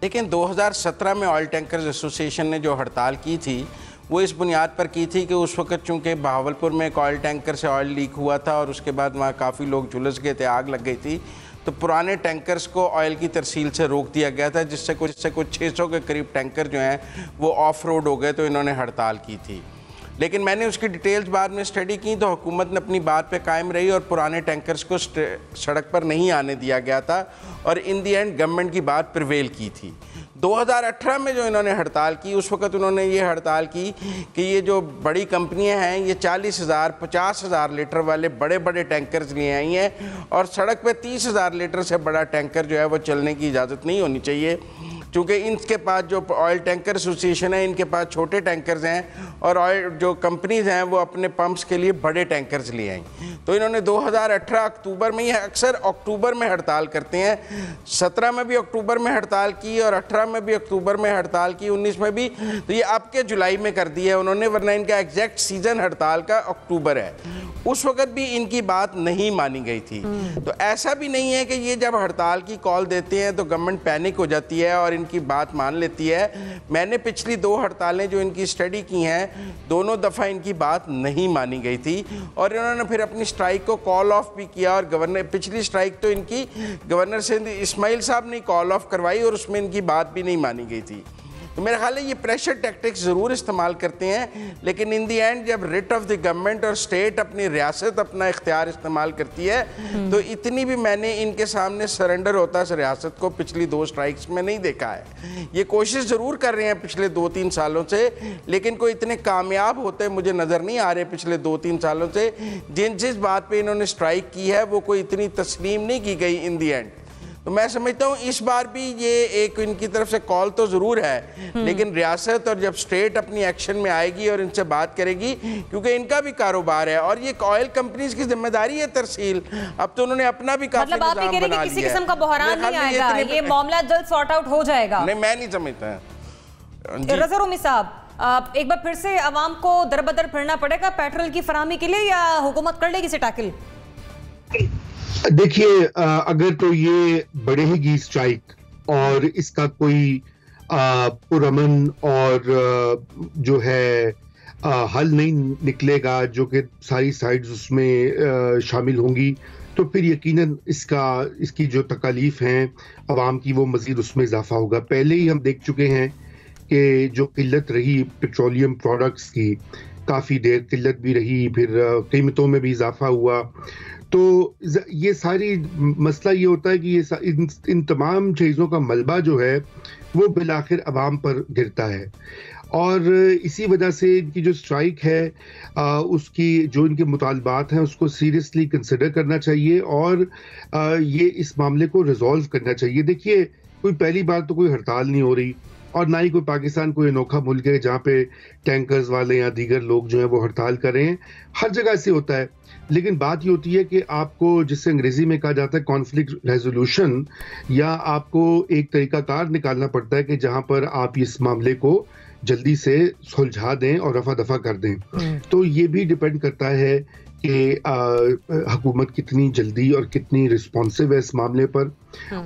लेकिन 2017 में ऑयल टैंकर्स एसोसिएशन ने जो हड़ताल की थी वो इस बुनियाद पर की थी कि उस वक्त चूँकि बहावलपुर में एक ऑयल टैंकर से ऑयल लीक हुआ था और उसके बाद वहाँ काफ़ी लोग झुलस गए थे, आग लग गई थी, तो पुराने टैंकर्स को ऑयल की तरसील से रोक दिया गया था, जिससे कुछ 600 के करीब टैंकर जो हैं वो ऑफ रोड हो गए, तो इन्होंने हड़ताल की थी। लेकिन मैंने उसकी डिटेल्स बाद में स्टडी की तो हुकूमत ने अपनी बात पे कायम रही और पुराने टैंकर्स को सड़क पर नहीं आने दिया गया था और इन दी एंड गवर्नमेंट की बात प्रिवेल की थी। 2018 में जो इन्होंने हड़ताल की, उस वक्त उन्होंने ये हड़ताल की कि ये जो बड़ी कंपनियां हैं ये 40,000 50,000 लीटर वाले बड़े बड़े टैंकर्स लिए आई हैं और सड़क पे 30,000 लीटर से बड़ा टैंकर जो है वो चलने की इजाज़त नहीं होनी चाहिए, क्योंकि इनके पास जो ऑयल टैंकर एसोसिएशन है इनके पास छोटे टैंकर्स हैं और ऑयल जो कंपनीज हैं वो अपने पंप्स के लिए बड़े टैंकर्स लिए आई। तो इन्होंने 2018 अक्टूबर में, यह अक्सर अक्टूबर में हड़ताल करते हैं, 17 में भी अक्टूबर में हड़ताल की और 18 में भी अक्टूबर में हड़ताल की, 19 में भी, तो ये अब के जुलाई में कर दी है उन्होंने, वरना इनका एग्जैक्ट सीजन हड़ताल का अक्टूबर है। उस वक्त भी इनकी बात नहीं मानी गई थी। तो ऐसा भी नहीं है कि ये जब हड़ताल की कॉल देते हैं तो गवर्नमेंट पैनिक हो जाती है और इनकी बात मान लेती है। मैंने पिछली 2 हड़तालें जो इनकी स्टडी की हैं, दोनों दफ़ा इनकी बात नहीं मानी गई थी और इन्होंने फिर अपनी स्ट्राइक को कॉल ऑफ भी किया और गवर्नर, पिछली स्ट्राइक तो इनकी गवर्नर सिंध इस्माइल साहब ने कॉल ऑफ करवाई और उसमें इनकी बात भी नहीं मानी गई थी। तो मेरा ख्याल है ये प्रेशर टैक्टिक्स ज़रूर इस्तेमाल करते हैं, लेकिन इन दी एंड जब रिट ऑफ द गवर्नमेंट और स्टेट अपनी रियासत अपना इख्तियार इस्तेमाल करती है तो इतनी भी मैंने इनके सामने सरेंडर होता इस रियासत को पिछली 2 स्ट्राइक्स में नहीं देखा है। ये कोशिश ज़रूर कर रहे हैं पिछले 2-3 सालों से, लेकिन कोई इतने कामयाब होते मुझे नज़र नहीं आ रहे पिछले 2-3 सालों से। जिस बात पर इन्होंने स्ट्राइक की है वो कोई इतनी तस्लीम नहीं की गई इन दी एंड। तो मैं समझता हूँ इस बार भी ये एक इनकी तरफ से कॉल तो ज़रूर है, लेकिन रियासत और जब स्टेट अपनी एक्शन में आएगी और इनसे बात करेगी, क्योंकि इनका भी कारोबार है और ये ऑयल कंपनीज की जिम्मेदारी है तरसील। अब तो उन्होंने अपना भी काफी मतलब आप ये कह रहे हैं कि किसी किस्म का बहरान नहीं आएगा, ये मामला जल्द सॉर्ट आउट हो जाएगा? नहीं, मैं नहीं समझता। रज़ा रूमी साहब, एक बार फिर से अवाम को दरबदर फिरना पड़ेगा पेट्रोल की फराहमी के लिए, या हुकूमत कर लेगी इसे टैकल? देखिए, अगर तो ये बढ़ेगी स्ट्राइक और इसका कोई पुरअमन और जो है हल नहीं निकलेगा, जो कि सारी साइड्स उसमें शामिल होंगी, तो फिर यकीनन इसकी जो तकालीफ हैं अवाम की वो मज़ीद उसमें इजाफा होगा। पहले ही हम देख चुके हैं कि जो किल्लत रही पेट्रोलियम प्रोडक्ट्स की, काफ़ी देर किल्लत भी रही, फिर कीमतों में भी इजाफा हुआ। तो ये सारी मसला ये होता है कि ये इन तमाम चीज़ों का मलबा जो है वो बिलाखिर अवाम पर गिरता है। और इसी वजह से इनकी जो स्ट्राइक है उसकी जो इनके मुतालबात हैं उसको सीरियसली कंसिडर करना चाहिए और ये इस मामले को रिजॉल्व करना चाहिए। देखिए, कोई पहली बार तो कोई हड़ताल नहीं हो रही और ना ही कोई पाकिस्तान कोई अनोखा मुल्क है जहाँ पे टैंकर्स वाले या दीगर लोग जो हैं वो हड़ताल कर रहे हैं। हर जगह ऐसे होता है, लेकिन बात ये होती है कि आपको, जिससे अंग्रेजी में कहा जाता है कॉन्फ्लिक्ट रेजोल्यूशन, या आपको एक तरीकाकार निकालना पड़ता है कि जहाँ पर आप इस मामले को जल्दी से सुलझा दें और रफा दफा कर दें। तो ये भी डिपेंड करता है कि हुकूमत कितनी जल्दी और कितनी रिस्पॉन्सिव है इस मामले पर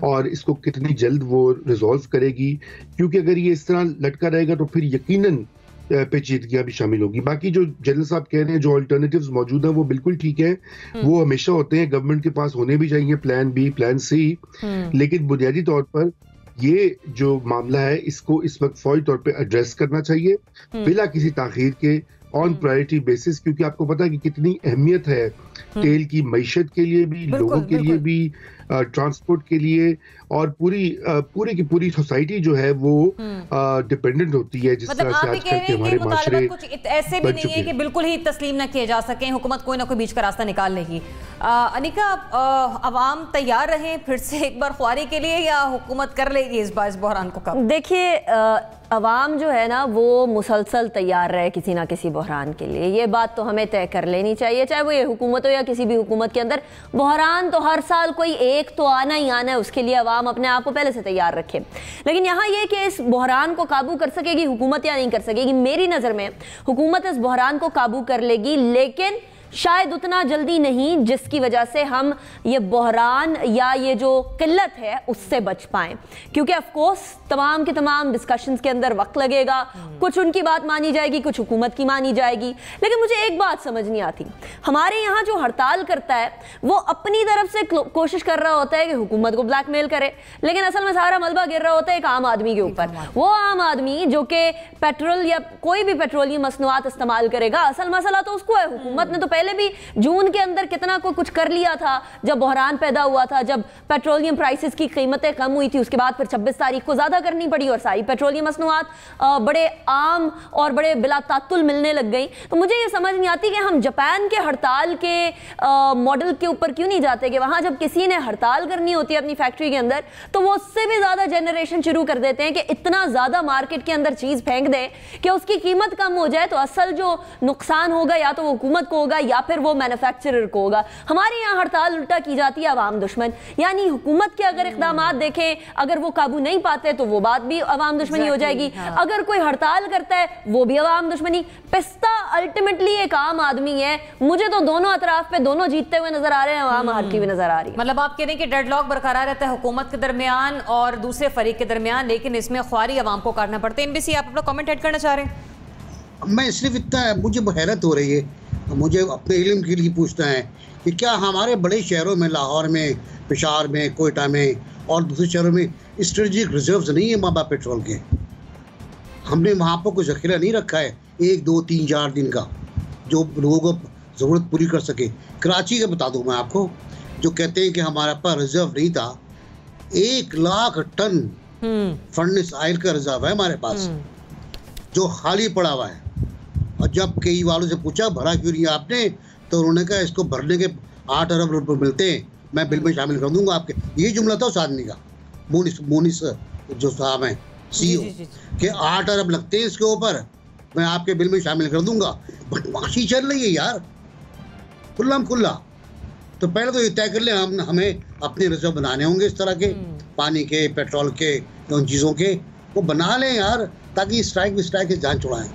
और इसको कितनी जल्द वो रिजॉल्व करेगी, क्योंकि अगर ये इस तरह लटका रहेगा तो फिर यकीनन पेचीदगियां भी शामिल होगी। बाकी जो जनरल साहब कह रहे हैं, जो अल्टरनेटिव्स मौजूद हैं वो बिल्कुल ठीक है, वो हमेशा होते हैं, गवर्नमेंट के पास होने भी चाहिए, प्लान बी, प्लान सी, लेकिन बुनियादी तौर पर ये जो मामला है इसको इस वक्त फौरी तौर पे एड्रेस करना चाहिए बिला किसी ताखीर के, ऑन प्रायोरिटी बेसिस, क्योंकि आपको पता है कि कितनी अहमियत है तेल की मईशत के लिए भी, लोगों के लिए भी, ट्रांसपोर्ट के लिए, और पूरी की पूरी सोसाइटी जो है वो डिपेंडेंट होती है जिस तरह से आजकल के हमारे माशरे कुछ ऐसे भी नहीं है कि बिल्कुल ही तस्लीम न किए जा सकें, हुकूमत कोई ना कोई बीच का रास्ता निकाल लेगी। अनिका, अवाम तैयार रहे फिर से एक बार ख्वारी के लिए, या हुकूमत कर लेगी इस बार इस बहरान को कब? देखिए, अवाम जो है ना वो मुसलसल तैयार रहे किसी ना किसी बहरान के लिए, ये बात तो हमें तय कर लेनी चाहिए, चाहे वो ये हुकूमत हो या किसी भी हुकूमत के अंदर। बहरान तो हर साल कोई एक तो आना ही आना है, उसके लिए अवाम अपने आप को पहले से तैयार रखे। लेकिन यहाँ ये कि इस बहरान को काबू कर सकेगी हुकूमत या नहीं कर सकेगी, मेरी नज़र में हुकूमत इस बहरान को काबू कर लेगी, लेकिन शायद उतना जल्दी नहीं जिसकी वजह से हम ये बहरान या ये जो किल्लत है उससे बच पाएं, क्योंकि ऑफ कोर्स तमाम के तमाम डिस्कशंस के अंदर वक्त लगेगा, कुछ उनकी बात मानी जाएगी, कुछ हुकूमत की मानी जाएगी। लेकिन मुझे एक बात समझ नहीं आती, हमारे यहाँ जो हड़ताल करता है वो अपनी तरफ से कोशिश कर रहा होता है कि हुकूमत को ब्लैकमेल करे, लेकिन असल में सारा मलबा गिर रहा होता है एक आम आदमी के ऊपर। वो आम आदमी जो कि पेट्रोल या कोई भी पेट्रोलियम मसनूआत इस्तेमाल करेगा, असल मसला तो उसको है। हुकूमत ने तो पहले भी जून के अंदर कितना कुछ कर लिया था जब बहरान पैदा हुआ था, जब पेट्रोलियम प्राइसेस की कीमतें कम हुई थी, उसके बाद फिर 26 तारीख को ज्यादा करनी पड़ी और सारी पेट्रोलियम मसनूआत बड़े आम और बड़े बिला तातुल मिलने लग गई। तो मुझे ये समझ नहीं आती कि हम जापान के हड़ताल के मॉडल के ऊपर क्यों नहीं जाते कि वहां जब किसी ने हड़ताल करनी होती है अपनी फैक्ट्री के अंदर तो वो उससे भी ज्यादा जनरेशन शुरू कर देते हैं कि इतना ज्यादा मार्केट के अंदर चीज फेंक दे कि उसकी कीमत कम हो जाए, तो असल जो नुकसान होगा या तो वो हुकूमत को होगा या फिर वो मैन्युफैक्चरर को होगा। हमारे यहाँ हड़ताल उल्टा की जाती है अवाम दुश्मन, यानी हुकूमत के अगर इक़दामात देखें, अगर वो काबू नहीं पाते तो वो बात भी अवाम दुश्मनी हो जाएगी, अगर कोई हड़ताल करता है वो भी अवाम दुश्मनी। पिस्ता अल्टीमेटली एक आम आदमी है। मुझे तो दोनों अतराफ पे दोनों जीतते हुए नजर आ रहे हैं, अवाम हारती हुई नजर आ रही है। मतलब आप कह रहे हैं कि डेडलॉक बरकरार रहता है हुकूमत के दरमियान और दूसरे फरीक के दरमियान, लेकिन इसमें ख्वारी अवाम को काटना पड़ता है। एमबीसी, आप अपना कमेंट ऐड करना चाह रहे हैं? मैं सिर्फ इतना, मुझे हैरत हो रही है, मुझे अपने इल्म के लिए पूछना है कि क्या हमारे बड़े शहरों में, लाहौर में, पेशावर में, कोयटा में और दूसरे शहरों में स्ट्रेटेजिक रिजर्व्स नहीं है माबा पेट्रोल के? हमने वहाँ पर कोई ज़ख़ीरा नहीं रखा है 1, 2, 3, 4 दिन का जो लोगों को ज़रूरत पूरी कर सके। कराची का बता दूँ मैं आपको, जो कहते हैं कि हमारे पास रिजर्व नहीं था, 1 लाख टन फर्नेस ऑयल का रिजर्व है हमारे पास जो खाली पड़ा हुआ है। और जब कई वालों से पूछा भरा क्यों नहीं आपने, तो उन्होंने कहा इसको भरने के 8 अरब रुपये मिलते हैं, मैं बिल में शामिल कर दूंगा आपके। ये जुमला था उस आदमी का, मोनिस जो साहब हैं CEO, कि 8 अरब लगते हैं इसके ऊपर, मैं आपके बिल में शामिल कर दूंगा। बदमाशी चल रही है यार खुल्ला। तो पहले तो ये तय कर ले हमें अपने रिजर्व बनाने होंगे इस तरह के, पानी के, पेट्रोल के, उन चीज़ों के, वो बना लें यार, ताकि स्ट्राइक से जान छुड़ाएं।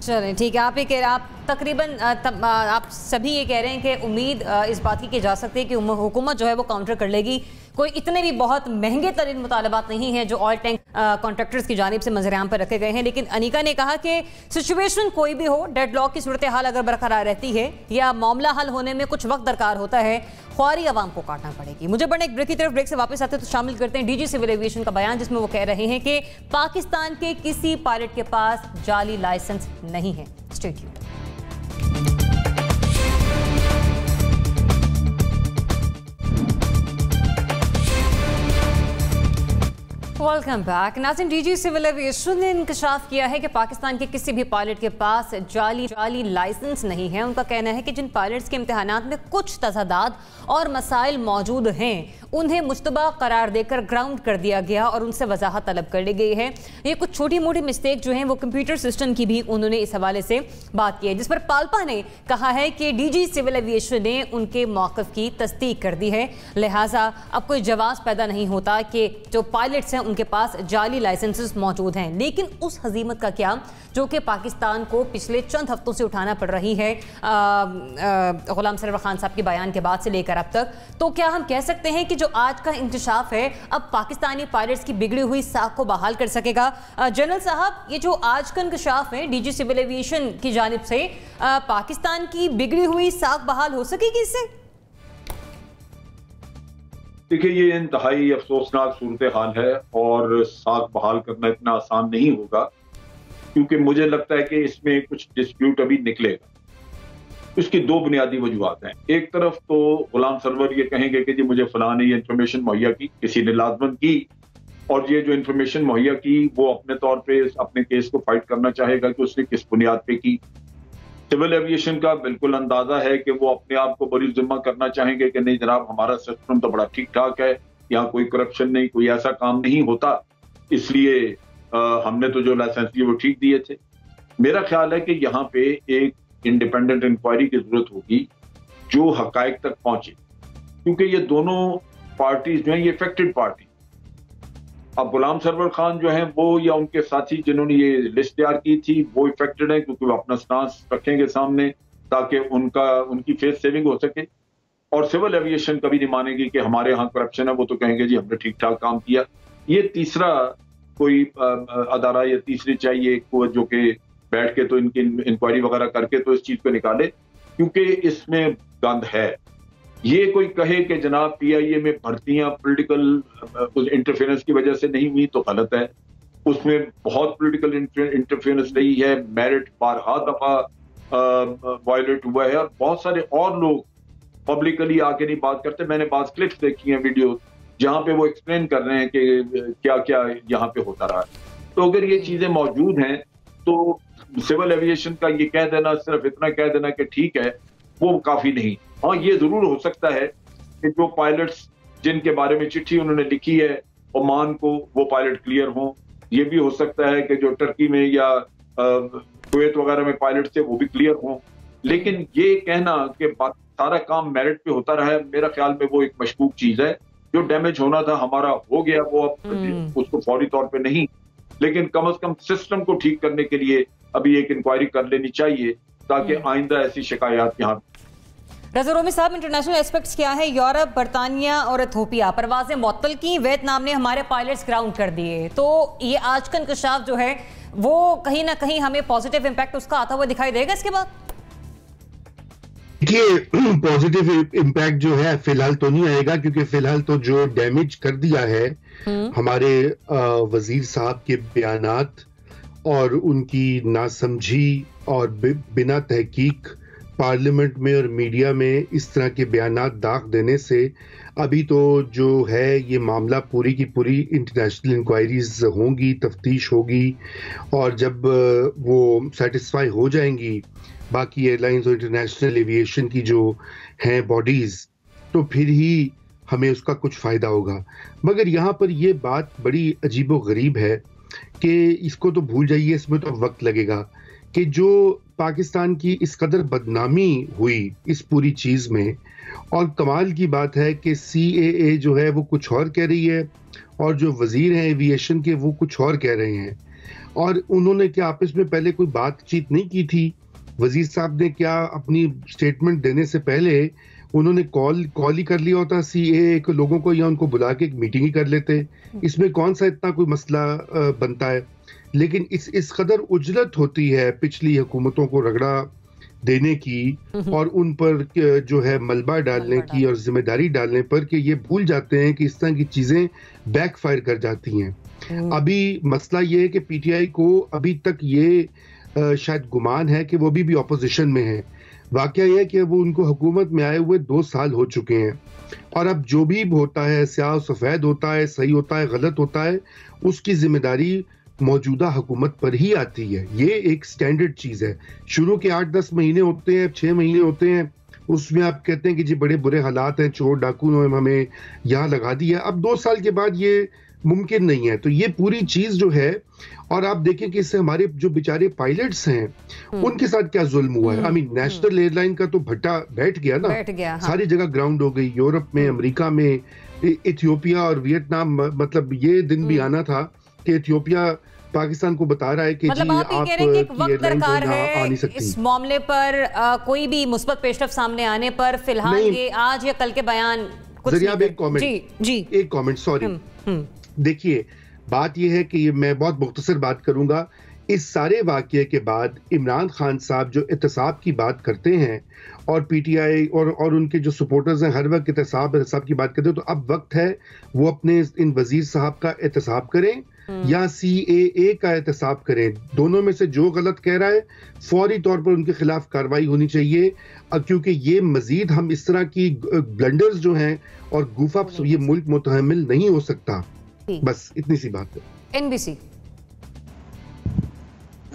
चलें, ठीक है। आप ये कह रहे हैं, आप तकरीबन आप सभी ये कह रहे हैं कि उम्मीद इस बात की जा सकती है कि हुकूमत जो है वो काउंटर कर लेगी। कोई इतने भी बहुत महंगे तरीन मुतालबात नहीं हैं जो ऑयल टैंक कॉन्ट्रैक्टर्स की जानिब से मंजर आम पर रखे गए हैं। लेकिन अनिका ने कहा कि सिचुएशन कोई भी हो, डेडलॉक की सूरत हाल अगर बरकरार रहती है या मामला हल होने में कुछ वक्त दरकार होता है, ख्वारी अवाम को काटना पड़ेगी। मुझे बढ़ने एक ब्रेक की तरफ, ब्रेक से वापस आते तो शामिल करते हैं डीजी सिविल एविएशन का बयान, जिसमें वो कह रहे हैं कि पाकिस्तान के किसी पायलट के पास जाली लाइसेंस नहीं है। Stay tuned. Welcome back. नाज़रीन, डीजी सिविल एविएशन ने इंकशाफ किया है कि पाकिस्तान के किसी भी पायलट के पास जाली लाइसेंस नहीं है। उनका कहना है कि जिन पायलट्स के इम्तिहानात में कुछ तजादात और मसाइल मौजूद हैं उन्हें मुश्तबा करार देकर ग्राउंड कर दिया गया और उनसे वजाहत तलब कर ली गई है। ये कुछ छोटी मोटी मिस्टेक जो हैं वो कंप्यूटर सिस्टम की भी उन्होंने इस हवाले से बात की है, जिस पर पाल्पा ने कहा है कि डीजी सिविल एविएशन ने उनके मौक़िफ़ की तस्दीक कर दी है। लिहाजा अब कोई जवाब पैदा नहीं होता कि जो पायलट्स हैं उनके पास जाली लाइसेंसेस मौजूद हैं। लेकिन उस हजीमत का क्या जो कि पाकिस्तान को पिछले चंद हफ्तों से उठाना पड़ रही है गुलाम सरवर खान साहब के बयान के बाद से लेकर अब तक, तो क्या हम कह सकते हैं कि जो आज का इंकशाफ है अब पाकिस्तानी पायलट्स की बिगड़ी हुई साख को बहाल कर सकेगा? जनरल साहब, ये जो आज का इंकशाफ है डीजी सिविल एविएशन की जानिब से, पाकिस्तान की बिगड़ी हुई साख बहाल हो सकेगी इससे? देखिए, ये इंतहाई अफसोसनाक सूरत हाल है और साख बहाल करना इतना आसान नहीं होगा, क्योंकि मुझे लगता है कि इसमें कुछ डिस्प्यूट अभी निकलेगा। उसकी दो बुनियादी वजूहत हैं। एक तरफ तो गुलाम सरवर ये कहेंगे कि जी मुझे फलां ने ये इंफॉर्मेशन मुहैया की, किसी ने लाजमन की, और ये जो इंफॉर्मेशन मुहैया की वो अपने तौर पे अपने केस को फाइट करना चाहेगा कि उसने किस बुनियाद पे की। सिविल एविएशन का बिल्कुल अंदाजा है कि वो अपने आप को बरी जिम्मा करना चाहेंगे कि नहीं जनाब, हमारा सिस्टम तो बड़ा ठीक ठाक है, यहाँ कोई करप्शन नहीं, कोई ऐसा काम नहीं होता, इसलिए हमने तो जो लाइसेंस दिए वो ठीक दिए थे। मेरा ख्याल है कि यहाँ पे एक इंडिपेंडेंट इंक्वायरी की जरूरत होगी जो हकायक तक पहुंचे, क्योंकि ये दोनों पार्टीज जो हैं ये इफेक्टेड पार्टी। अब गुलाम सरवर खान जो हैं वो या उनके साथी जिन्होंने ये लिस्ट तैयार की थी वो इफेक्टेड है, क्योंकि वो अपना स्टांस रखेंगे सामने ताकि उनकी फेस सेविंग हो सके। और सिविल एविएशन कभी नहीं मानेगी कि हमारे यहाँ करप्शन है, वो तो कहेंगे जी हमने ठीक ठाक काम किया। ये तीसरा कोई अदारा या तीसरी चाहिए जो कि बैठ के तो इनकी इंक्वायरी वगैरह करके तो इस चीज को निकाले, क्योंकि इसमें गंद है। ये कोई कहे कि जनाब पीआईए में भर्तियां पॉलिटिकल इंटरफेरेंस की वजह से नहीं हुई तो गलत है। उसमें बहुत पॉलिटिकल इंटरफेरेंस रही है, मेरिट बारहा दफा वायलेट हुआ है, और बहुत सारे और लोग पब्लिकली आके नहीं बात करते। मैंने बात क्लिप्स देखी हैं, वीडियो, जहां पे वो एक्सप्लेन कर रहे हैं कि क्या क्या यहाँ पे होता रहा है। तो अगर ये चीजें मौजूद हैं तो सिविल एविएशन का ये कह देना, सिर्फ इतना कह देना कि ठीक है, वो काफी नहीं। हाँ, ये जरूर हो सकता है कि जो पायलट्स जिनके बारे में चिट्ठी उन्होंने लिखी है ओमान को, वो पायलट क्लियर हों। ये भी हो सकता है कि जो टर्की में या कुवैत वगैरह में पायलट थे वो भी क्लियर हों। लेकिन ये कहना कि सारा काम मेरिट पे होता रहा है, मेरा ख्याल में वो एक मशकूक चीज है। जो डैमेज होना था हमारा हो गया, वो अब उसको फौरी तौर पे नहीं, लेकिन कम से कम सिस्टम को ठीक करने के लिए अभी एक इंक्वायरी कर लेनी चाहिए ताकि आइंदा ऐसी शिकायत यहाँ। रज़ा रोमी साहब, इंटरनेशनल एस्पेक्ट्स क्या है? यूरोप, बरतानिया और इथोपिया परवाजें मुअत्तल की, वियतनाम ने हमारे पायलट्स ग्राउंड कर दिए। तो ये आज का इंकशाफ जो है वो कहीं ना कहीं हमें पॉजिटिव इम्पैक्ट उसका आता हुआ दिखाई देगा इसके बाद? देखिए, पॉजिटिव इम्पैक्ट जो है फिलहाल तो नहीं आएगा, क्योंकि फिलहाल तो जो डैमेज कर दिया है हमारे वजीर साहब के बयानात और उनकी नासमझी और बिना तहकीक पार्लियामेंट में और मीडिया में इस तरह के बयानात दाग देने से अभी तो जो है ये मामला पूरी की पूरी इंटरनेशनल इंक्वायरीज होंगी, तफ्तीश होगी, और जब वो सेटिस्फाई हो जाएंगी बाकी एयरलाइंस और इंटरनेशनल एविएशन की जो हैं बॉडीज, तो फिर ही हमें उसका कुछ फ़ायदा होगा। मगर यहाँ पर ये बात बड़ी अजीबो गरीब है कि इसको तो भूल जाइए, इसमें तो वक्त लगेगा कि जो पाकिस्तान की इस कदर बदनामी हुई इस पूरी चीज़ में, और कमाल की बात है कि CAA जो है वो कुछ और कह रही है और जो वजीर हैं एविएशन के वो कुछ और कह रहे हैं, और उन्होंने क्या आपस में पहले कोई बातचीत नहीं की थी? वजीर साहब ने क्या अपनी स्टेटमेंट देने से पहले उन्होंने कॉल ही कर लिया होता CAA के लोगों को, या उनको बुला के एक मीटिंग ही कर लेते? इसमें कौन सा इतना कोई मसला बनता है? लेकिन इस कदर उजलत होती है पिछली हुकूमतों को रगड़ा देने की और उन पर जो है मलबा डालने की और जिम्मेदारी डालने पर, कि ये भूल जाते हैं कि इस तरह की चीजें बैकफायर कर जाती हैं। अभी मसला ये है कि PTI को अभी तक ये शायद गुमान है कि वो भी ऑपोजिशन में है, वाकया यह है कि वो उनको हुकूमत में आए हुए 2 साल हो चुके हैं और अब जो भी होता है, स्याह सफ़ेद होता है, सही होता है, गलत होता है, उसकी जिम्मेदारी मौजूदा हुकूमत पर ही आती है। ये एक स्टैंडर्ड चीज़ है। शुरू के 8-10 महीने होते हैं, 6 महीने होते हैं, उसमें आप कहते हैं कि जी बड़े बुरे हालात हैं, चोर डाकू ने हमें यहाँ लगा दिया। अब 2 साल के बाद ये मुमकिन नहीं है। तो ये पूरी चीज जो है, और आप देखें कि इससे हमारे जो बेचारे पायलट्स हैं उनके साथ क्या जुल्म हुआ है। आई मीन नेशनल एयरलाइन का तो भट्टा बैठ गया ना, हाँ। सारी जगह ग्राउंड हो गई, यूरोप में, अमेरिका में, इथियोपिया और वियतनाम। मतलब ये दिन भी आना था कि इथियोपिया पाकिस्तान को बता रहा है कि मतलब जी आप आप कह रहे हैं कि वक्त दरकार है आ नहीं सकती। इस मामले पर कोई भी मुस्बत पेशरफ सामने आने पर फिलहाल ये आज या कल के बयान कुछ नहीं। एक कमेंट, जी एक कमेंट, सॉरी। देखिए, बात यह है कि मैं बहुत मुख्तसर बात करूंगा। इस सारे वाकये के बाद इमरान खान साहब जो एहतसाब की बात करते हैं और पीटीआई और उनके जो सपोर्टर्स हैं हर वक्त एहतसाब की बात करते हैं, तो अब वक्त है वो अपने इन वजीर साहब का एहतसाब करें या CAA का एहतसाब करें। दोनों में से जो गलत कह रहा है फौरी तौर पर उनके खिलाफ कार्रवाई होनी चाहिए, क्योंकि ये मजीद हम इस तरह की ब्लंडर्स जो हैं और गुफा ये मुल्क मुतहम्मिल नहीं हो सकता। बस इतनी सी बात है। NBC।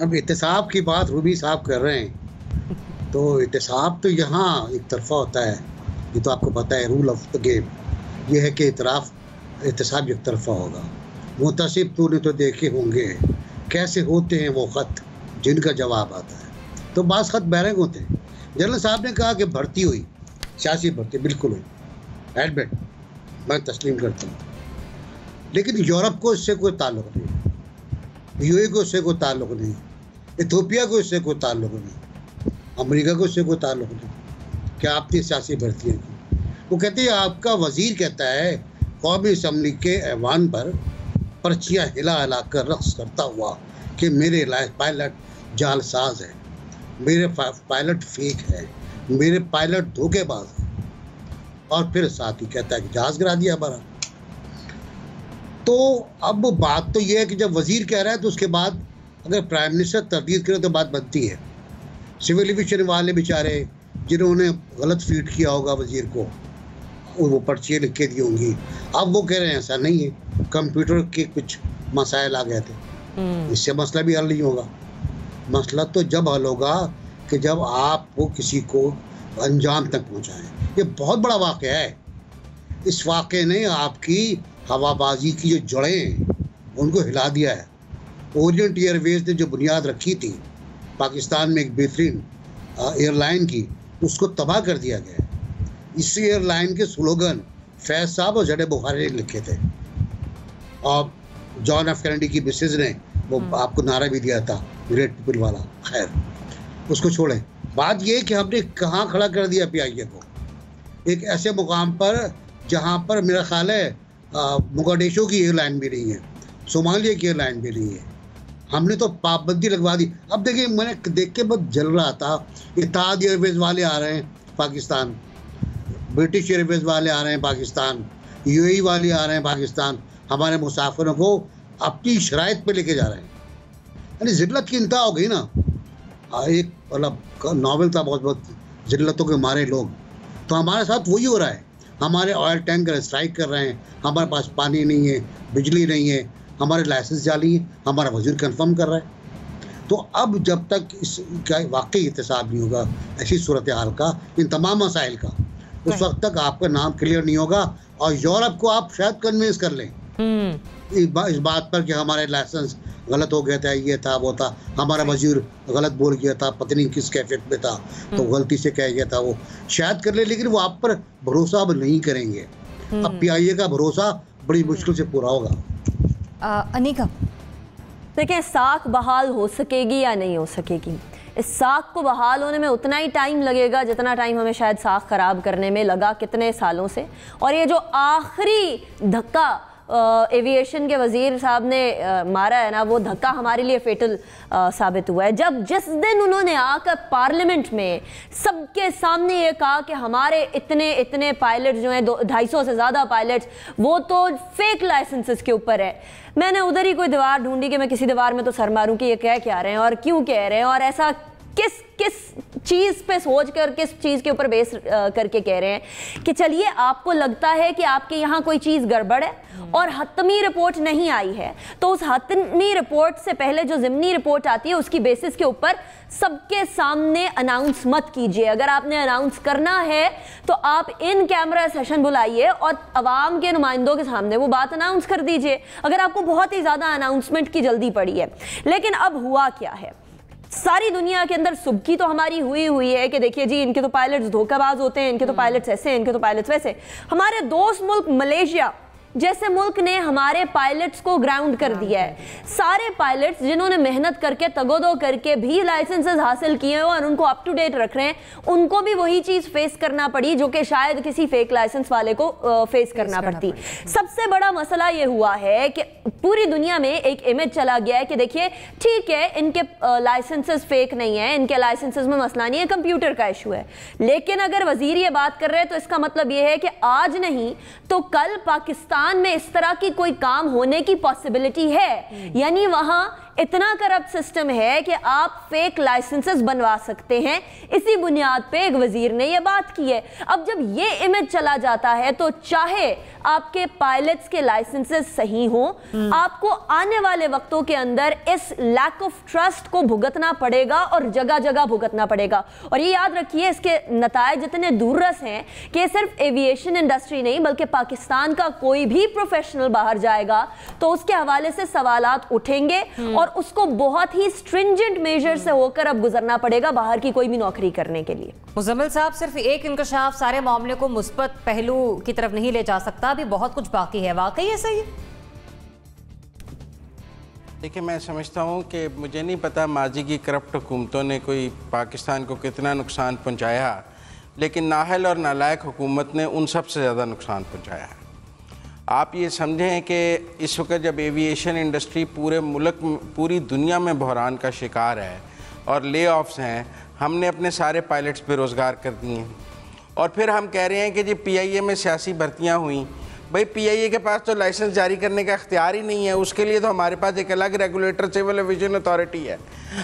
अब एहतसाब की बात रूबी साहब कर रहे हैं, तो एहतसाब तो यहाँ एक तरफा होता है, ये तो आपको पता है, रूल ऑफ द गेम ये है कि एहतसाब एक तरफा होगा। मुतसिब तूने तो देखे होंगे कैसे होते हैं वो ख़त जिनका जवाब आता है। तो बाज़ ख़त बैरंग होते हैं। जनरल साहब ने कहा कि भर्ती हुई, सियासी भर्ती बिल्कुल हुई, एडमिट, मैं तस्लीम करता हूँ, लेकिन यूरोप को इससे कोई ताल्लुक़ नहीं, UAE को इससे कोई ताल्लुक़ नहीं, इथियोपिया को इससे कोई ताल्लुक़ नहीं, अमेरिका को इससे कोई ताल्लुक़ नहीं। क्या आपने सियासी भर्तियाँ की? वो कहते हैं आपका वज़ीर कहता है कौमी असम्बली के ऐवान पर पर्चियाँ हिला हिला कर रक़्स करता हुआ कि मेरे पायलट जालसाज है, मेरे पायलट फेक है, मेरे पायलट धोखेबाज है, और फिर साथ ही कहता है कि जहाज़ गिरा दिया हमारा। तो अब बात तो ये है कि जब वज़ीर कह रहा है तो उसके बाद अगर प्राइम मिनिस्टर तरदीद करे तो बात बनती है। सिविल एविएशन वाले बेचारे जिन्होंने गलत फीड किया होगा वज़ीर को, वो पर्चियाँ लिख के दी होंगी, अब वो कह रहे हैं ऐसा नहीं है, कंप्यूटर के कुछ मसाइल आ गए थे, इससे मसला भी हल नहीं होगा। मसला तो जब हल होगा कि जब आप वो किसी को अंजाम तक पहुंचाएं। ये बहुत बड़ा वाक़या है। इस वाक़े ने आपकी हवाबाजी की जो जड़ें उनको हिला दिया है। ओरिएंट एयरवेज ने जो बुनियाद रखी थी पाकिस्तान में एक बेहतरीन एयरलाइन की, उसको तबाह कर दिया गया है। इस एयरलाइन के स्लोगन फैज़ साहब और जड़े बुखारी ने लिखे थे, और जॉन एफ कैनेडी की मिसेज ने वो आपको नारा भी दिया था, ग्रेट पीपल वाला। खैर उसको छोड़ें, बात ये कि हमने कहाँ खड़ा कर दिया PIA को, एक ऐसे मुकाम पर जहाँ पर मेरा ख्याल है मोगाडिशो की एयरलाइन भी नहीं है, सोमालिया की एयरलाइन भी नहीं है। हमने तो पाबंदी लगवा दी। अब देखिए, मैंने देख के बहुत जल रहा था, इत्तेहाद एयरवेज वाले आ रहे हैं पाकिस्तान, ब्रिटिश एयरवेज वाले आ रहे हैं पाकिस्तान, UAE वाले आ रहे हैं पाकिस्तान, हमारे मुसाफिरों को अपनी शराइत पे लेके जा रहे हैं। यानी ज़िल्लत की इंतहा हो गई ना। एक मतलब नावल था बहुत ज़िल्लतों के मारे लोग, तो हमारे साथ वही हो रहा है। हमारे ऑयल टैंकर स्ट्राइक कर रहे हैं, हमारे पास पानी नहीं है, बिजली नहीं है, हमारे लाइसेंस जाली है, हमारा वज़ीर कंफर्म कर रहा है। तो अब जब तक इसका वाकई एहतसाब नहीं होगा ऐसी सूरत हाल का, इन तमाम मसाइल का, उस वक्त तक आपका नाम क्लियर नहीं होगा। और यूरोप को आप शायद कन्विंस कर लें इस बात पर कि हमारे लाइसेंस गलत हो गया था, ये था वो था, हमारा वज़ीर गलत बोल गया था, पता नहीं किस कैफियत में था, तो गलती से कह गया था, वो शायद कर ले, लेकिन वो आप पर भरोसा अब नहीं करेंगे। अब PIA का भरोसा बड़ी मुश्किल से पूरा होगा। अनिका, देखिए, साख बहाल हो सकेगी या नहीं हो सकेगी, इस साख को बहाल होने में उतना ही टाइम लगेगा जितना टाइम हमें शायद साख खराब करने में लगा कितने सालों से। और ये जो आखिरी धक्का एविएशन के वजीर साहब ने मारा है ना, वो धक्का हमारे लिए फेटल साबित हुआ है। जब जिस दिन उन्होंने आकर पार्लियामेंट में सबके सामने ये कहा कि हमारे इतने पायलट जो हैं, 250 से ज़्यादा पायलट्स, वो तो फेक लाइसेंसेस के ऊपर है। मैंने उधर ही कोई दीवार ढूंढी कि मैं किसी दीवार में तो सर मारूं कि ये कह क्या रहे हैं और क्यों कह रहे हैं, और ऐसा किस चीज पे सोच कर, किस चीज के ऊपर बेस करके कह रहे हैं कि चलिए आपको लगता है कि आपके यहाँ कोई चीज गड़बड़ है और हतमी रिपोर्ट नहीं आई है, तो उस हतमी रिपोर्ट से पहले जो ज़िमनी रिपोर्ट आती है उसकी बेसिस के ऊपर सबके सामने अनाउंस मत कीजिए। अगर आपने अनाउंस करना है तो आप इन कैमरा सेशन बुलाइए और अवाम के नुमाइंदों के सामने वो बात अनाउंस कर दीजिए, अगर आपको बहुत ही ज़्यादा अनाउंसमेंट की जल्दी पड़ी है। लेकिन अब हुआ क्या है, सारी दुनिया के अंदर सुबकी तो हमारी हुई है कि देखिए जी इनके तो पायलट्स धोखेबाज होते हैं, इनके तो पायलट्स ऐसे हैं, इनके तो पायलट्स वैसे। हमारे दोस्त मुल्क मलेशिया जैसे मुल्क ने हमारे पायलट्स को ग्राउंड कर दिया है। सारे पायलट्स जिन्होंने मेहनत करके तगोदो करके भी लाइसेंसेस हासिल किए हैं और उनको अप टू डेट रख रहे हैं, उनको भी वही चीज फेस करना पड़ी जो कि शायद किसी फेक लाइसेंस वाले को फेस करना पड़ती। सबसे बड़ा मसला ये हुआ है कि पूरी दुनिया में एक इमेज चला गया है कि देखिए ठीक है इनके लाइसेंसेस फेक नहीं है, इनके लाइसेंसेस में मसला नहीं है, कंप्यूटर का इशू है। लेकिन अगर वजीर ये बात कर रहे हैं तो इसका मतलब ये है कि आज नहीं तो कल पाकिस्तान में इस तरह की कोई काम होने की पॉसिबिलिटी है, यानी वहां इतना करप्ट सिस्टम है कि आप फेक लाइसेंसेस बनवा सकते हैं। इसी बुनियाद पे एक वजीर ने यह बात की है। अब जब ये इमेज चला जाता है तो चाहे आपके पायलट्स के लाइसेंसेस सही हो, आपको आने वाले वक्तों के अंदर इस लैक ऑफ ट्रस्ट को भुगतना पड़ेगा और जगह जगह भुगतना पड़ेगा। और ये याद रखिए इसके नतायज इतने दूररस हैं कि सिर्फ एविएशन इंडस्ट्री नहीं बल्कि पाकिस्तान का कोई भी प्रोफेशनल बाहर जाएगा तो उसके हवाले से सवालात उठेंगे और उसको बहुत ही स्ट्रिंजेंट मेजर से होकर अब गुजरना पड़ेगा बाहर की कोई भी नौकरी करने के लिए। मुजम्मिल साहब, सिर्फ एक इंकशाफ सारे मामले को मुस्बत पहलू की तरफ नहीं ले जा सकता, अभी बहुत कुछ बाकी है। वाकई ऐसा ही? देखिए, मैं समझता हूँ कि मुझे नहीं पता माजी की करप्ट हुकूमतों ने कोई पाकिस्तान को कितना नुकसान पहुँचाया, लेकिन नाहल और नालायक हुकूमत ने उन सबसे ज़्यादा नुकसान पहुँचाया है। आप ये समझें कि इस वक्त जब एविएशन इंडस्ट्री पूरे मुल्क पूरी दुनिया में बहरान का शिकार है और ले ऑफ्स हैं, हमने अपने सारे पायलट्स बेरोज़गार कर दिए हैं और फिर हम कह रहे हैं कि जी PIA में सियासी भर्तियां हुई। भाई PIA के पास तो लाइसेंस जारी करने का इख्तियार ही नहीं है, उसके लिए तो हमारे पास एक अलग रेगुलेटर सिविल एविएशन अथॉरिटी है।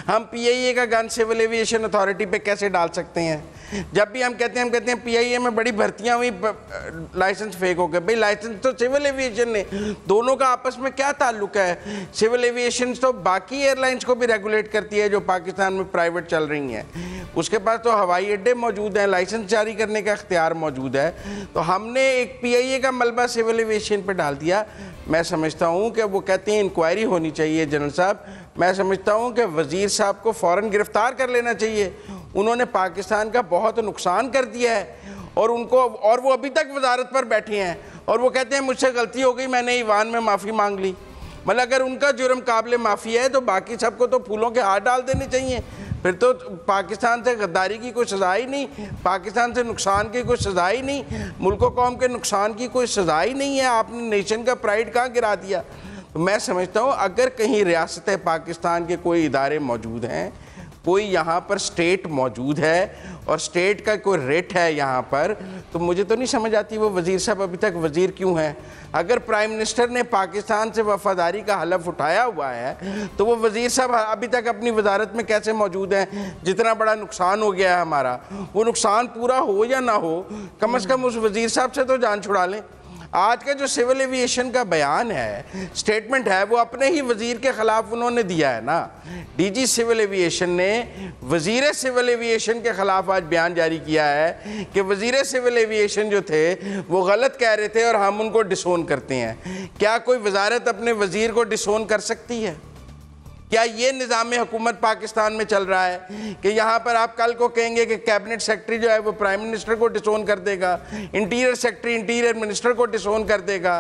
हम PIA का गन सिविल एविएशन अथॉरिटी पे कैसे डाल सकते हैं? जब भी हम कहते हैं PIA में बड़ी भर्तियां हुई, लाइसेंस फेक हो गए। भाई लाइसेंस तो सिविल एविएशन ने, दोनों का आपस में क्या ताल्लुक है? सिविल एविएशन तो बाकी एयरलाइंस को भी रेगुलेट करती है जो पाकिस्तान में प्राइवेट चल रही हैं, उसके पास तो हवाई अड्डे मौजूद हैं, लाइसेंस जारी करने का इख्तियार मौजूद है। तो हमने एक PIA का मलबा सिविल एविएशन पर डाल दिया। मैं समझता हूँ कि वो कहते हैं इंक्वायरी होनी चाहिए जनरल साहब, मैं समझता हूँ कि वज़ीर साहब को फ़ौरन गिरफ़्तार कर लेना चाहिए। उन्होंने पाकिस्तान का बहुत नुकसान कर दिया है और वो अभी तक वजारत पर बैठे हैं और वो कहते हैं मुझसे गलती हो गई, मैंने ईवान में माफ़ी मांग ली। मतलब अगर उनका जुर्म काबिल माफ़ी है तो बाकी सबको तो फूलों के हाथ डाल देने चाहिए। फिर तो पाकिस्तान से गद्दारी की कोई सज़ा ही नहीं, पाकिस्तान से नुकसान की कोई सज़ा ही नहीं, मुल्क कौम के नुकसान की कोई सज़ा ही नहीं है। आपने नेशन का प्राइड कहाँ गिरा दिया? तो मैं समझता हूँ अगर कहीं रियासत पाकिस्तान के कोई इदारे मौजूद हैं, कोई यहाँ पर स्टेट मौजूद है और स्टेट का कोई रेट है यहाँ पर, तो मुझे तो नहीं समझ आती वो वज़ीर साहब अभी तक वज़ीर क्यों हैं। अगर प्राइम मिनिस्टर ने पाकिस्तान से वफादारी का हलफ उठाया हुआ है तो वो वज़ीर साहब अभी तक अपनी वजारत में कैसे मौजूद हैं? जितना बड़ा नुकसान हो गया है हमारा, वो नुकसान पूरा हो या ना हो, कम से कम उस वज़ीर साहब से तो जान छुड़ा लें। आज का जो सिविल एविएशन का बयान है, स्टेटमेंट है, वो अपने ही वजीर के खिलाफ उन्होंने दिया है ना। DG सिविल एविएशन ने वजीर सिविल एविएशन के खिलाफ आज बयान जारी किया है कि वजीर सिविल एविएशन जो थे वो गलत कह रहे थे और हम उनको डिसोन करते हैं। क्या कोई वजारत अपने वजीर को डिसोन कर सकती है? क्या ये निज़ाम हुकूमत पाकिस्तान में चल रहा है कि यहाँ पर आप कल को कहेंगे कि कैबिनेट सेक्रेटरी जो है वो प्राइम मिनिस्टर को डिसोन कर देगा, इंटीरियर सेक्रेटरी इंटीरियर मिनिस्टर को डिसोन कर देगा,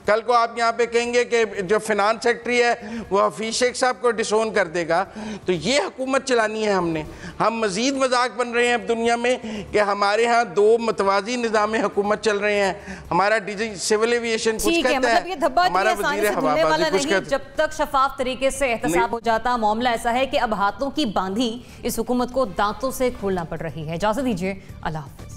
कल को आप यहाँ पे कहेंगे कि जो फिनांस सेक्रेटरी है वो हफीज शेख साहब को डिसोन कर देगा। तो ये हुकूमत चलानी है हमने। हम मज़ीद मजाक बन रहे हैं अब दुनिया में कि हमारे यहाँ दो मतवाजी निज़ाम हुकूमत चल रहे हैं। हमारा DG सिविल एविएशन कुछ कहता है, हमारा वज़ीर हवाबाजी कुछ कहता है। जब तक शफाफ तरीके से एहतसाब जाता मामला ऐसा है कि अब हाथों की बांधी इस हुकूमत को दांतों से खोलना पड़ रही है। इजाजत दीजिए, अल्लाह हाफ़िज़।